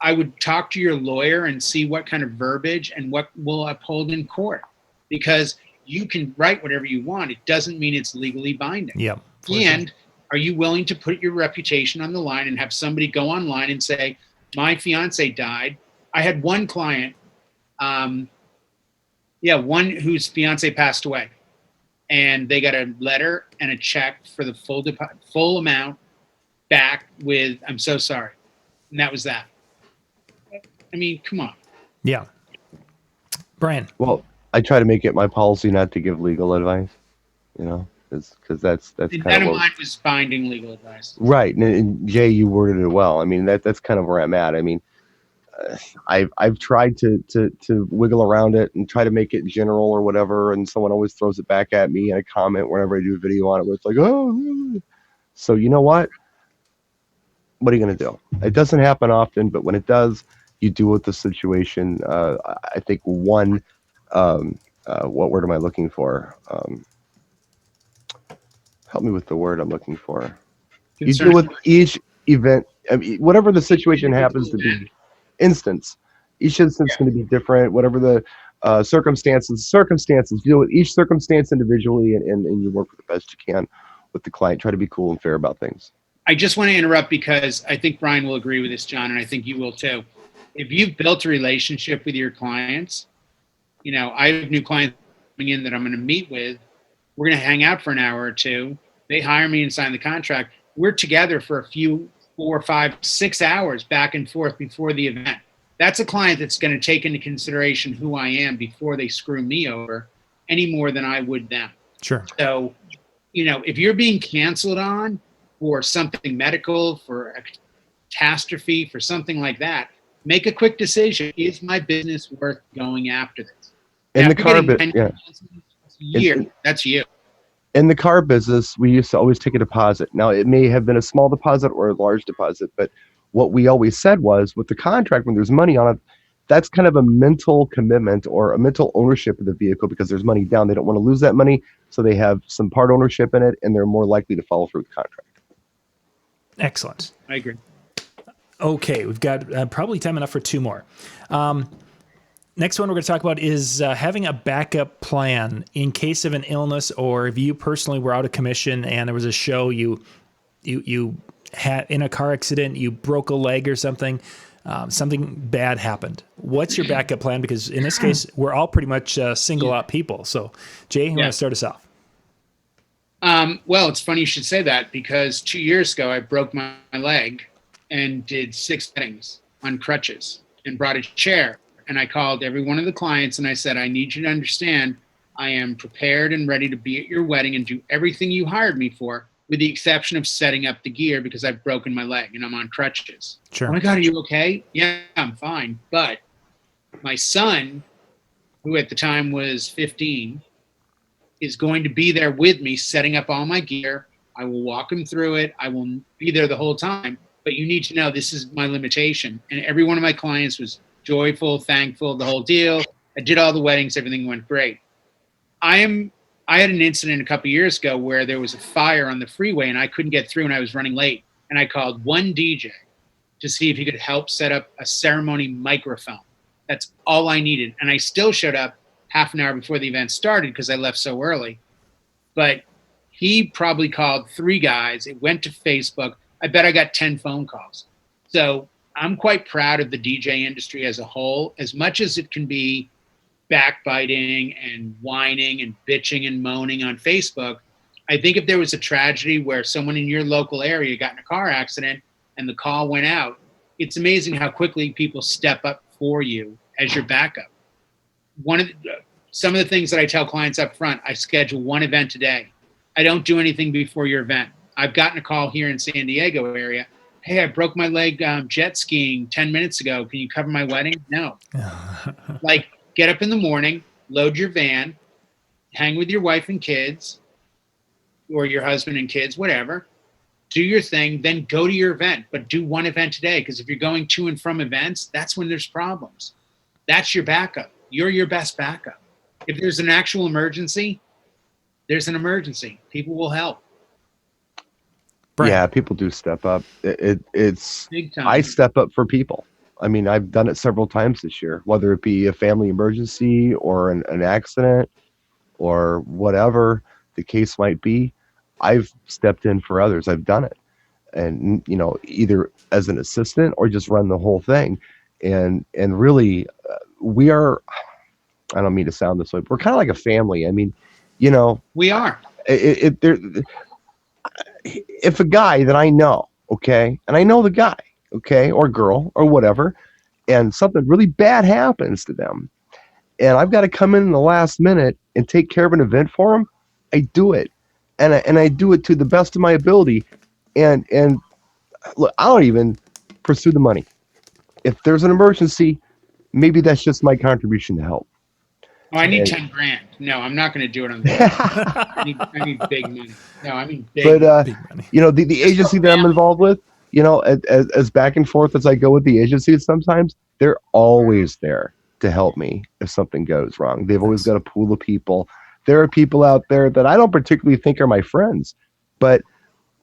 I would talk to your lawyer and see what kind of verbiage and what will uphold in court, because you can write whatever you want. It doesn't mean it's legally binding. Yeah. And Are you willing to put your reputation on the line and have somebody go online and say, my fiance died? I had one client, one whose fiance passed away, and they got a letter and a check for the full amount back with, I'm so sorry. And that was that. I mean, come on. Yeah. Brian. Well, I try to make it my policy not to give legal advice, because that's None kind of of mine was binding legal advice. right. And Jay, you worded it well. I mean, that's kind of where I'm at. I mean, I've tried to wiggle around it and try to make it general or whatever, and someone always throws it back at me in a comment whenever I do a video on it where it's like, oh. So you know what? What are you going to do? It doesn't happen often, but when it does, you deal with the situation. I think what word am I looking for? Help me with the word I'm looking for. You deal with each event, I mean, whatever the situation happens to be. Each instance is going to be different. Whatever the circumstances, deal with each circumstance individually, and you work with the best you can with the client. Try to be cool and fair about things. I just want to interrupt because I think Brian will agree with this, John, and I think you will too. If you've built a relationship with your clients, I have new clients coming in that I'm going to meet with. We're going to hang out for an hour or two. They hire me and sign the contract. We're together for a few 4, 5, 6 hours back and forth before the event. That's a client that's going to take into consideration who I am before they screw me over any more than I would them. Sure. So, if you're being canceled on for something medical, for a catastrophe, for something like that, make a quick decision. Is my business worth going after this? In the car business, that's you. In the car business, we used to always take a deposit. Now, it may have been a small deposit or a large deposit, but what we always said was with the contract, when there's money on it, that's kind of a mental commitment or a mental ownership of the vehicle because there's money down. They don't want to lose that money, so they have some part ownership in it, and they're more likely to follow through with the contract. Excellent. I agree. Okay, we've got probably time enough for 2 more. Next one we're going to talk about is having a backup plan in case of an illness, or if you personally were out of commission and there was a show you had in a car accident, you broke a leg or something, something bad happened. What's your backup plan? Because in this case, we're all pretty much single out people. So, Jay, you want to start us off? Well, it's funny you should say that because 2 years ago I broke my leg and did 6 weddings on crutches and brought a chair. And I called every one of the clients and I said, I need you to understand I am prepared and ready to be at your wedding and do everything you hired me for, with the exception of setting up the gear because I've broken my leg and I'm on crutches. Sure. Oh my God, are you okay? Yeah, I'm fine. But my son, who at the time was 15, is going to be there with me setting up all my gear. I will walk him through it. I will be there the whole time. But you need to know this is my limitation. And every one of my clients was joyful, thankful, the whole deal. I did all the weddings. Everything went great. I had an incident a couple years ago where there was a fire on the freeway and I couldn't get through and I was running late. And I called one DJ to see if he could help set up a ceremony microphone. That's all I needed. And I still showed up half an hour before the event started because I left so early. But he probably called 3 guys. It went to Facebook. I bet I got 10 phone calls. So I'm quite proud of the DJ industry as a whole, as much as it can be backbiting and whining and bitching and moaning on Facebook. I think if there was a tragedy where someone in your local area got in a car accident and the call went out, it's amazing how quickly people step up for you as your backup. Some of the things that I tell clients up front, I schedule 1 event a day. I don't do anything before your event. I've gotten a call here in San Diego area. Hey, I broke my leg jet skiing 10 minutes ago. Can you cover my wedding? No. Like, get up in the morning, load your van, hang with your wife and kids, or your husband and kids, whatever. Do your thing, then go to your event. But do 1 event a day, because if you're going to and from events, that's when there's problems. That's your backup. You're your best backup. If there's an actual emergency, there's an emergency. People will help. Brian. Yeah, people do step up. It's Big time. I step up for people. I mean, I've done it several times this year, whether it be a family emergency or an accident or whatever the case might be. I've stepped in for others. I've done it. And, either as an assistant or just run the whole thing. And really, we are, I don't mean to sound this way, but we're kind of like a family. I mean, We are. If a guy that I know, okay, and I know the guy, okay, or girl or whatever, and something really bad happens to them, and I've got to come in the last minute and take care of an event for them, I do it, and I do it to the best of my ability, and look, I don't even pursue the money. If there's an emergency, maybe that's just my contribution to help. Oh, I need 10 grand. No, I'm not going to do it on that. I need big money. No, I mean big. But Big money. The agency that I'm involved with, as back and forth as I go with the agencies, sometimes they're always there to help me if something goes wrong. They've always got a pool of people. There are people out there that I don't particularly think are my friends, but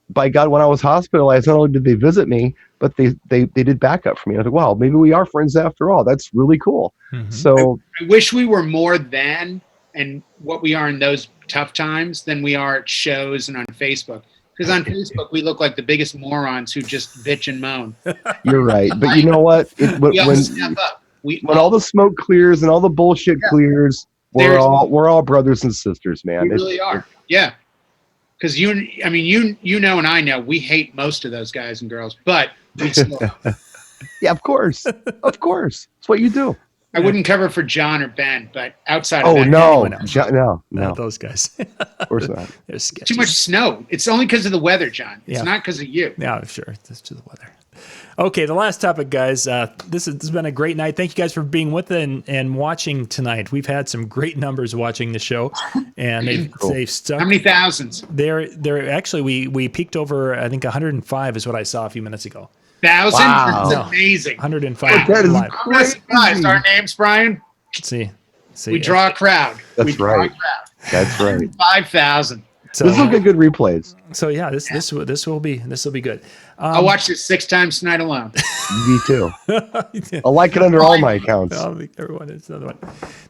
by God, when I was hospitalized, not only did they visit me, but they did backup for me. I was like, wow, maybe we are friends after all. That's really cool. Mm-hmm. So I wish we were more than and what we are in those tough times than we are at shows and on Facebook. Because on Facebook, we look like the biggest morons who just bitch and moan. You're right. But you know what? We all step up. When all the smoke clears and all the bullshit clears, we're all brothers and sisters, man. We really are. Yeah. Because you know, and I know we hate most of those guys and girls, but we still. Yeah, of course. Of course. It's what you do. I wouldn't cover for John or Ben, but outside of that. No. No. Not those guys. Of course not. They're sketchy. Too much snow. It's only because of the weather, John. It's not because of you. Yeah, sure. It's just the weather. Okay, the last topic, guys. This has been a great night. Thank you guys for being with and watching tonight. We've had some great numbers watching the show, and they've stuck. How many thousands? They're actually we peaked over. I think 105 is what I saw a few minutes ago. Thousands? Wow. That's amazing. 105. That is live. I'm not surprised. Our names, Brian. See, we draw a crowd. That's right. That's right. 5,000. So, this will get good replays. So yeah, this will be good. I'll watch this 6 times tonight alone. Me too. I'll like it under all my accounts. Everyone is another one.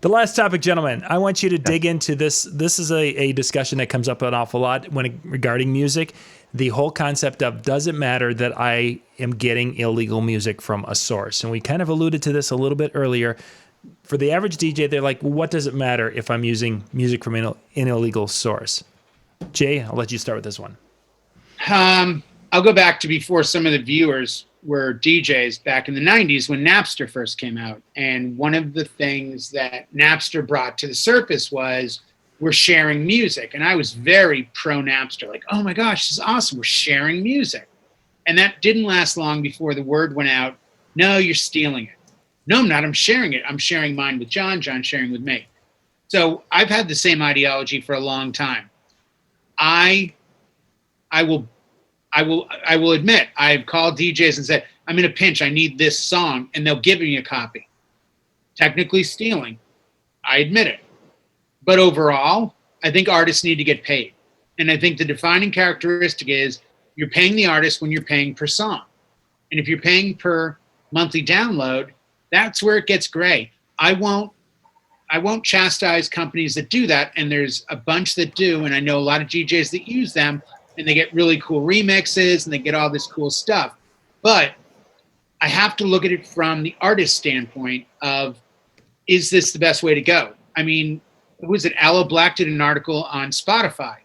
The last topic, gentlemen. I want you to dig into this. This is a discussion that comes up an awful lot regarding music. The whole concept of, does it matter that I am getting illegal music from a source? And we kind of alluded to this a little bit earlier. For the average DJ, they're like, what does it matter if I'm using music from an illegal source? Jay, I'll let you start with this one. I'll go back to before some of the viewers were DJs back in the 90s when Napster first came out. And one of the things that Napster brought to the surface was we're sharing music. And I was very pro Napster, like, oh my gosh, this is awesome. We're sharing music. And that didn't last long before the word went out, no, you're stealing it. No, I'm not. I'm sharing it. I'm sharing mine with John sharing with me. So I've had the same ideology for a long time. I will admit, I've called DJs and said, I'm in a pinch, I need this song, and they'll give me a copy. Technically stealing. I admit it. But overall, I think artists need to get paid. And I think the defining characteristic is you're paying the artist when you're paying per song. And if you're paying per monthly download, that's where it gets gray. I won't chastise companies that do that, and there's a bunch that do, and I know a lot of DJs that use them, and they get really cool remixes, and they get all this cool stuff. But I have to look at it from the artist standpoint of, is this the best way to go? I mean, Aloe Black did an article on Spotify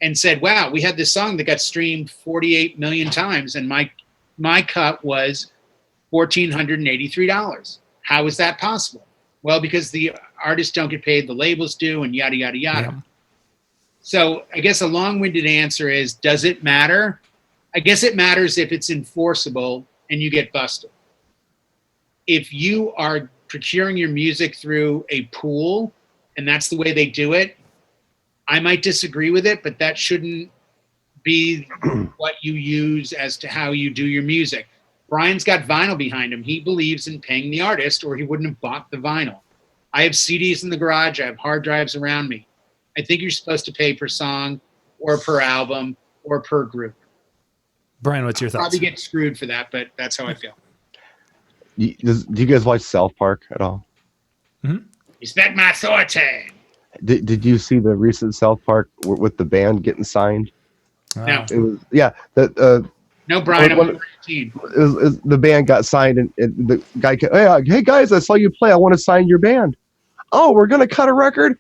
and said, wow, we had this song that got streamed 48 million times, and my cut was $1,483. How is that possible? Well, because the artists don't get paid, the labels do, and yada, yada, yada. Yeah. So I guess a long-winded answer is, does it matter? I guess it matters if it's enforceable and you get busted. If you are procuring your music through a pool and that's the way they do it, I might disagree with it, but that shouldn't be what you use as to how you do your music. Brian's got vinyl behind him. He believes in paying the artist, or he wouldn't have bought the vinyl. I have CDs in the garage. I have hard drives around me. I think you're supposed to pay per song or per album or per group. Brian, what's your thoughts? Probably get screwed for that, but that's how I feel. Do you guys watch South Park at all? Mm-hmm. Respect my authority. Did you see the recent South Park with the band getting signed? No, It was no, Brian, I'm one, over 18. the band got signed, and the guy, hey guys, I saw you play. I want to sign your band. Oh, we're gonna cut a record.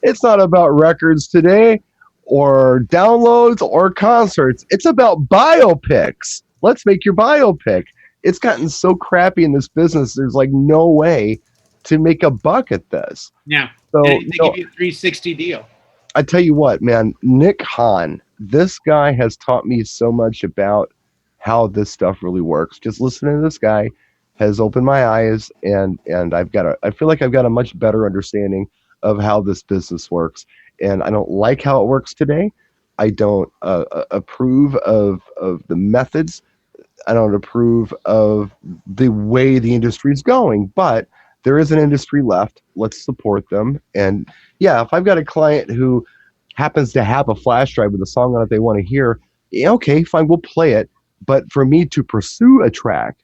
It's not about records today, or downloads, or concerts. It's about biopics. Let's make your biopic. It's gotten so crappy in this business. There's like no way to make a buck at this. No, So they give you a 360 deal. I tell you what, man, Nick Hahn, this guy has taught me so much about how this stuff really works. Just listening to this guy has opened my eyes, and I feel like I've got a much better understanding of how this business works. And I don't like how it works today. I don't approve of the methods. I don't approve of the way the industry is going, but there is an industry left. Let's support them. And yeah, if I've got a client who happens to have a flash drive with a song on it they want to hear, yeah, okay, fine, we'll play it. But for me to pursue a track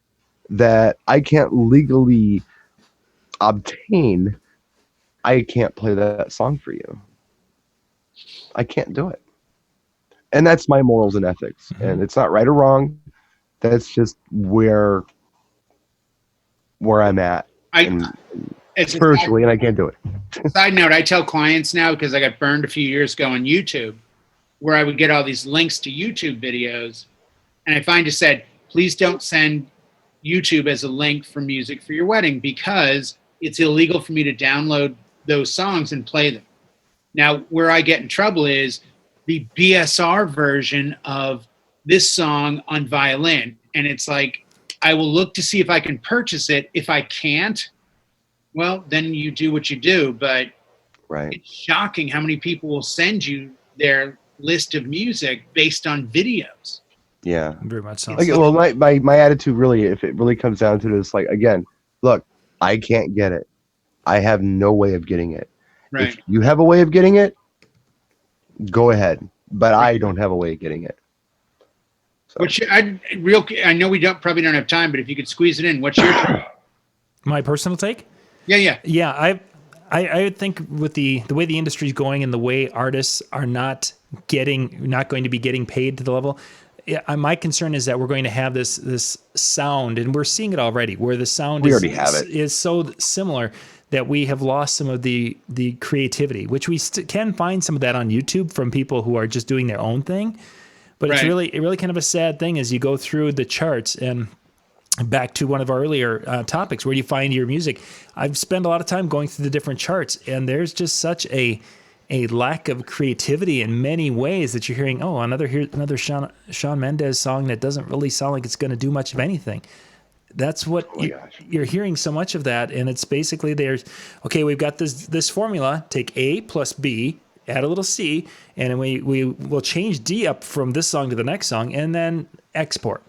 that I can't legally obtain, I can't play that song for you. I can't do it. And that's my morals and ethics. And it's not right or wrong. That's just where I'm at. It's spiritually, and I can't do it. Side note, I tell clients now, because I got burned a few years ago on YouTube, where I would get all these links to YouTube videos, and I find it said, please don't send YouTube as a link for music for your wedding, because it's illegal for me to download those songs and play them. Now, where I get in trouble is the BSR version of this song on violin, and it's like, I will look to see if I can purchase it. If I can't, well, then you do what you do. But right, it's shocking how many people will send you their list of music based on videos. Yeah, very much so. Okay, well, my attitude really, if it really comes down to this, like, again, look, I can't get it. I have no way of getting it. Right. If you have a way of getting it, go ahead. But I don't have a way of getting it. So. I know we probably don't have time, but if you could squeeze it in, what's your My personal take? Yeah. I think with the way the industry is going and the way artists are not going to be getting paid to the level, my concern is that we're going to have this sound, and we're seeing it already, where the sound is so similar that we have lost some of the creativity, which we can find some of that on YouTube from people who are just doing their own thing. But It's really kind of a sad thing as you go through the charts. And back to one of our earlier topics, where you find your music. I've spent a lot of time going through the different charts, and there's just such a lack of creativity in many ways that you're hearing, another Shawn Mendes song that doesn't really sound like it's going to do much of anything. That's what you're hearing, so much of that. And it's basically we've got this formula, take A plus B, add a little C, and we will change D up from this song to the next song, and then export.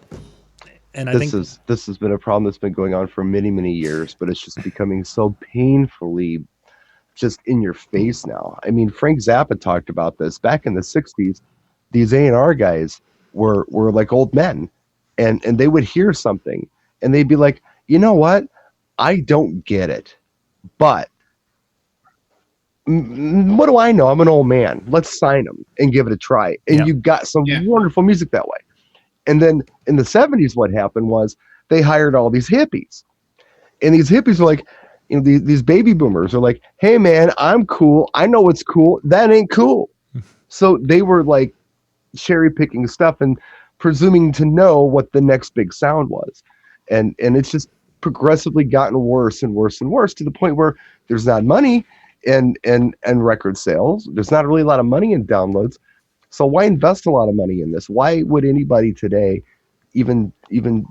And this has been a problem that's been going on for many, many years, but it's just becoming so painfully just in your face now. I mean, Frank Zappa talked about this back in the 60s. These A&R guys were like old men, and they would hear something and they'd be like, you know what? I don't get it, but what do I know? I'm an old man. Let's sign them and give it a try. And you got some wonderful music that way. And then in the 70s, what happened was they hired all these hippies. And these hippies were like, these baby boomers are like, hey, man, I'm cool. I know what's cool. That ain't cool. So they were like cherry picking stuff and presuming to know what the next big sound was. And it's just progressively gotten worse and worse and worse, to the point where there's not money in record sales. There's not really a lot of money in downloads. So why invest a lot of money in this? Why would anybody today even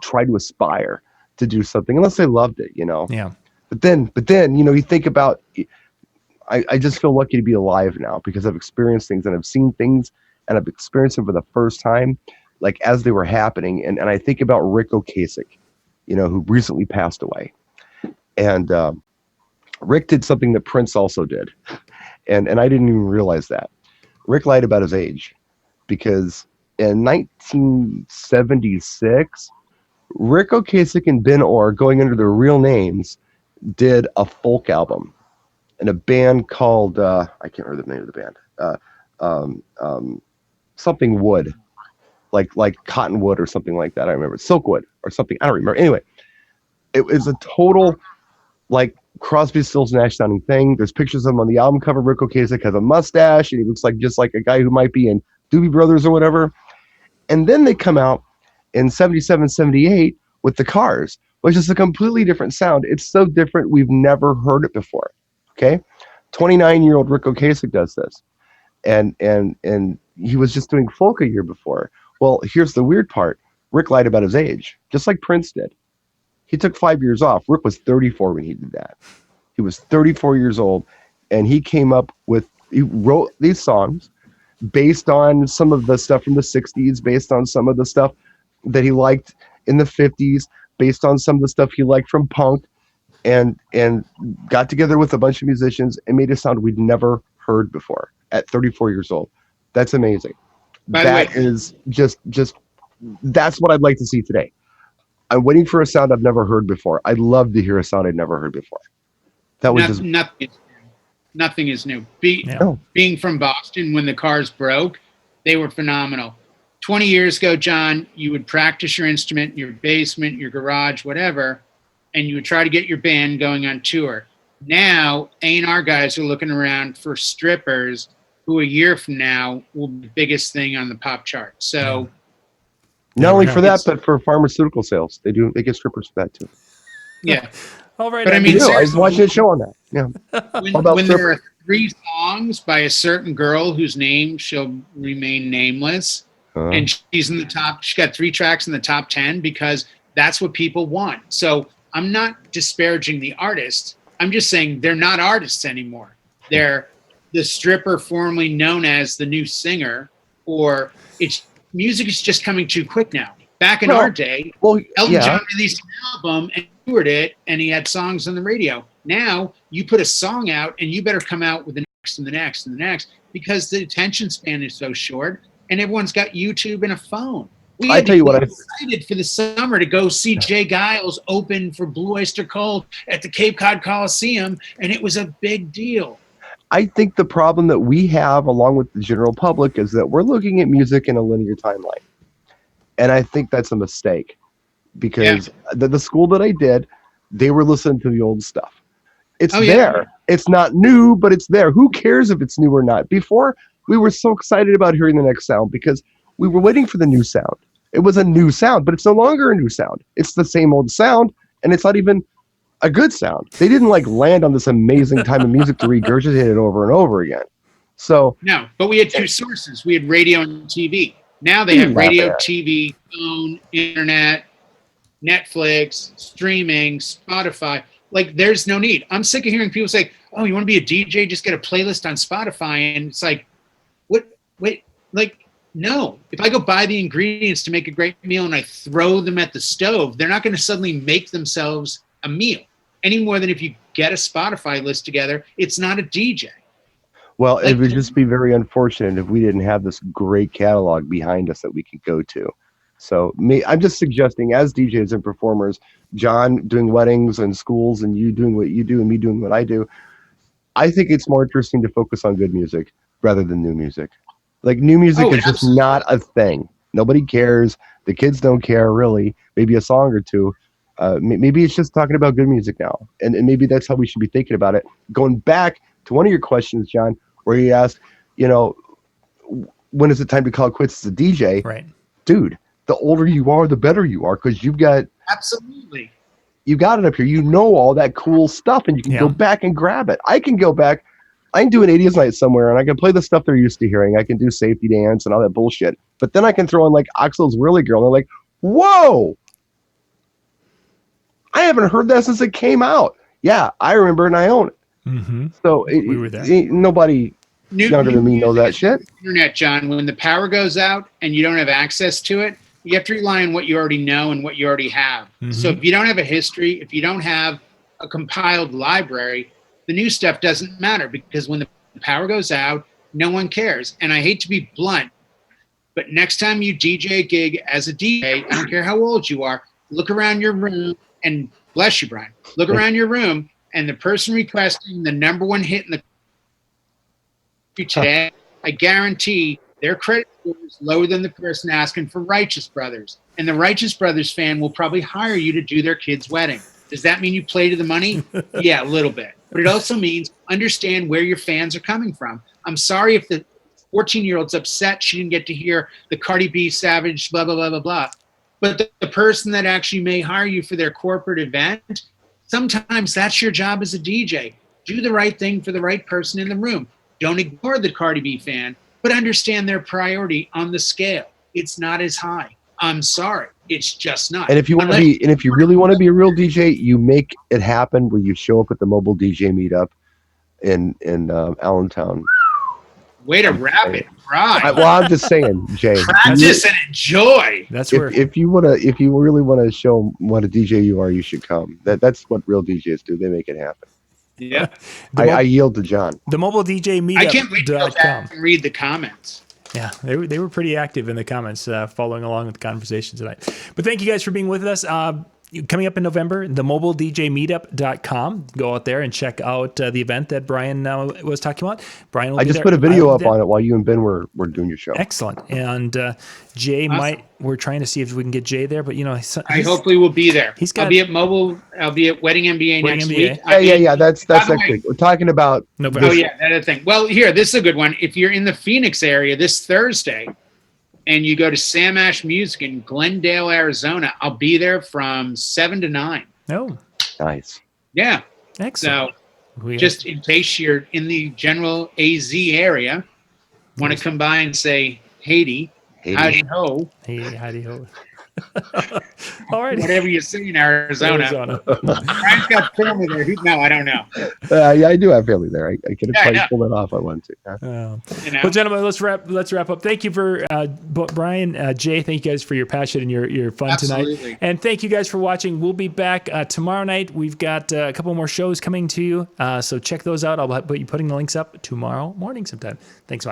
try to aspire to do something unless they loved it, Yeah. But then, you think about, I just feel lucky to be alive now, because I've experienced things and I've seen things and I've experienced them for the first time, like as they were happening. And I think about Rick Ocasek, who recently passed away. And Rick did something that Prince also did. And I didn't even realize that. Rick lied about his age, because in 1976, Rick Ocasek and Ben Orr, going under their real names, did a folk album. in a band called I can't remember the name of the band. Something Wood, like Cottonwood or something like that. I remember Silkwood or something. I don't remember. Anyway, it was a total like Crosby, Stills, Nash sounding thing. There's pictures of him on the album cover. Rick Ocasek has a mustache, and he looks like just like a guy who might be in Doobie Brothers or whatever. And then they come out in 77, 78 with the Cars, which is a completely different sound. It's so different, we've never heard it before. Okay, 29-year-old Rick Ocasek does this, and he was just doing folk a year before. Well, here's the weird part: Rick lied about his age, just like Prince did. He took 5 years off. Rick was 34 when he did that. He was 34 years old, and he wrote these songs based on some of the stuff from the 60s, based on some of the stuff that he liked in the 50s, based on some of the stuff he liked from punk, and got together with a bunch of musicians and made a sound we'd never heard before at 34 years old. That's amazing. That is just that's what I'd like to see today. I'm waiting for a sound I've never heard before. I'd love to hear a sound I'd never heard before. That was just nothing is new. Being from Boston when the Cars broke, they were phenomenal. 20 years ago, John, you would practice your instrument in your basement, your garage, whatever, and you would try to get your band going on tour. Now, A&R guys are looking around for strippers who a year from now will be the biggest thing on the pop chart. So not only for that, but for pharmaceutical sales. They get strippers for that too. Yeah. All right. But I mean, I was watching a show on that. Yeah. When there are 3 songs by a certain girl whose name shall remain nameless, and she's in the top, she got 3 tracks in the top 10 because that's what people want. So I'm not disparaging the artists. I'm just saying they're not artists anymore. They're the stripper formerly known as the new singer, or music is just coming too quick now. Back in our day, Elton John released an album and toured it, and he had songs on the radio. Now you put a song out, and you better come out with the next and the next and the next, because the attention span is so short, and everyone's got YouTube and a phone. We had excited for the summer to go see Jay Giles open for Blue Oyster Cult at the Cape Cod Coliseum, and it was a big deal. I think the problem that we have, along with the general public, is that we're looking at music in a linear timeline. And I think that's a mistake, because the school that I did, they were listening to the old stuff. It's there. It's not new, but it's there. Who cares if it's new or not? Before, we were so excited about hearing the next sound because we were waiting for the new sound. It was a new sound, but it's no longer a new sound. It's the same old sound, and it's not even a good sound. They didn't land on this amazing time of music to regurgitate it over and over again. So no, but we had 2 sources. We had radio and TV. Now they have radio, TV, phone, internet, Netflix, streaming, Spotify. There's no need. I'm sick of hearing people say, "Oh, you want to be a DJ? Just get a playlist on Spotify." And it's like, what? Wait, no. If I go buy the ingredients to make a great meal and I throw them at the stove, they're not going to suddenly make themselves a meal any more than if you get a Spotify list together. It's not a DJ. Well, it would just be very unfortunate if we didn't have this great catalog behind us that we could go to. So I'm just suggesting, as DJs and performers, John doing weddings and schools, and you doing what you do and me doing what I do, I think it's more interesting to focus on good music rather than new music. New music is just not a thing. Nobody cares. The kids don't care, really. Maybe a song or two. Maybe it's just talking about good music now. And maybe that's how we should be thinking about it. Going back to one of your questions, John, where you asked, when is it time to call quits as a DJ? Right. Dude, the older you are, the better you are, because you've got... Absolutely. You got it up here. You know all that cool stuff, and you can go back and grab it. I can go back. I can do an 80s night somewhere, and I can play the stuff they're used to hearing. I can do Safety Dance and all that bullshit. But then I can throw in, Axl's Whirly Girl, and they're like, whoa! I haven't heard that since it came out. Yeah, I remember, and I own it. Mm-hmm. So we were there. Nobody younger than me knows that shit. Internet, John, when the power goes out and you don't have access to it, you have to rely on what you already know and what you already have. Mm-hmm. So if you don't have a history, if you don't have a compiled library, the new stuff doesn't matter, because when the power goes out, no one cares. And I hate to be blunt, but next time you DJ a gig as a DJ, I don't care how old you are, look around your room and bless you, Brian. Look around your room and the person requesting the number one hit in the today, I guarantee their credit score is lower than the person asking for Righteous Brothers. And the Righteous Brothers fan will probably hire you to do their kid's wedding. Does that mean you play to the money? Yeah, a little bit. But it also means understand where your fans are coming from. I'm sorry if the 14-year-old's upset she didn't get to hear the Cardi B Savage, blah, blah, blah, blah, blah. But the person that actually may hire you for their corporate event, sometimes that's your job as a DJ. Do the right thing for the right person in the room. Don't ignore the Cardi B fan, but understand their priority on the scale. It's not as high. I'm sorry. It's just not. And if you really want to be a real DJ, you make it happen where you show up at the mobile DJ meetup in Allentown. Way to wrap it, right? Well, I'm just saying, Jay. Practice and enjoy. That's where if you really want to show what a DJ you are, you should come. That's what real DJs do. They make it happen. Yeah. I yield to John. The mobile DJ meetup. I can't wait to go back and read the comments. Yeah, they were pretty active in the comments, following along with the conversation tonight. But thank you guys for being with us. Coming up in November, the mobiledjmeetup.com. Go out there and check out the event that Brian was talking about. Brian will I be just there. put a video up on it while you and Ben were doing your show. Excellent. And Jay Awesome. we're trying to see if we can get Jay there, but I hopefully will be there. I'll be at Wedding MBA next week. Yeah. That's actually, we're talking about. November. Oh yeah, that's a thing. Well, here, this is a good one. If you're in the Phoenix area this Thursday, and you go to Sam Ash Music in Glendale, Arizona, I'll be there from 7 to 9. Oh, Nice. Yeah. excellent. So just in case you're in the general AZ area, want to come by and say, Haiti, howdy ho, Hey, howdy ho. All right. whatever you say in Arizona. Brian's got family there. No, I don't know. Yeah, I do have family there. I could have probably pulled it off if I wanted to. You know? Well, gentlemen, let's wrap up. Thank you for Brian, Jay. Thank you guys for your passion and your fun Absolutely. tonight. And thank you guys for watching. We'll be back tomorrow night. We've got a couple more shows coming to you, so check those out. I'll be putting the links up tomorrow morning sometime. Thanks.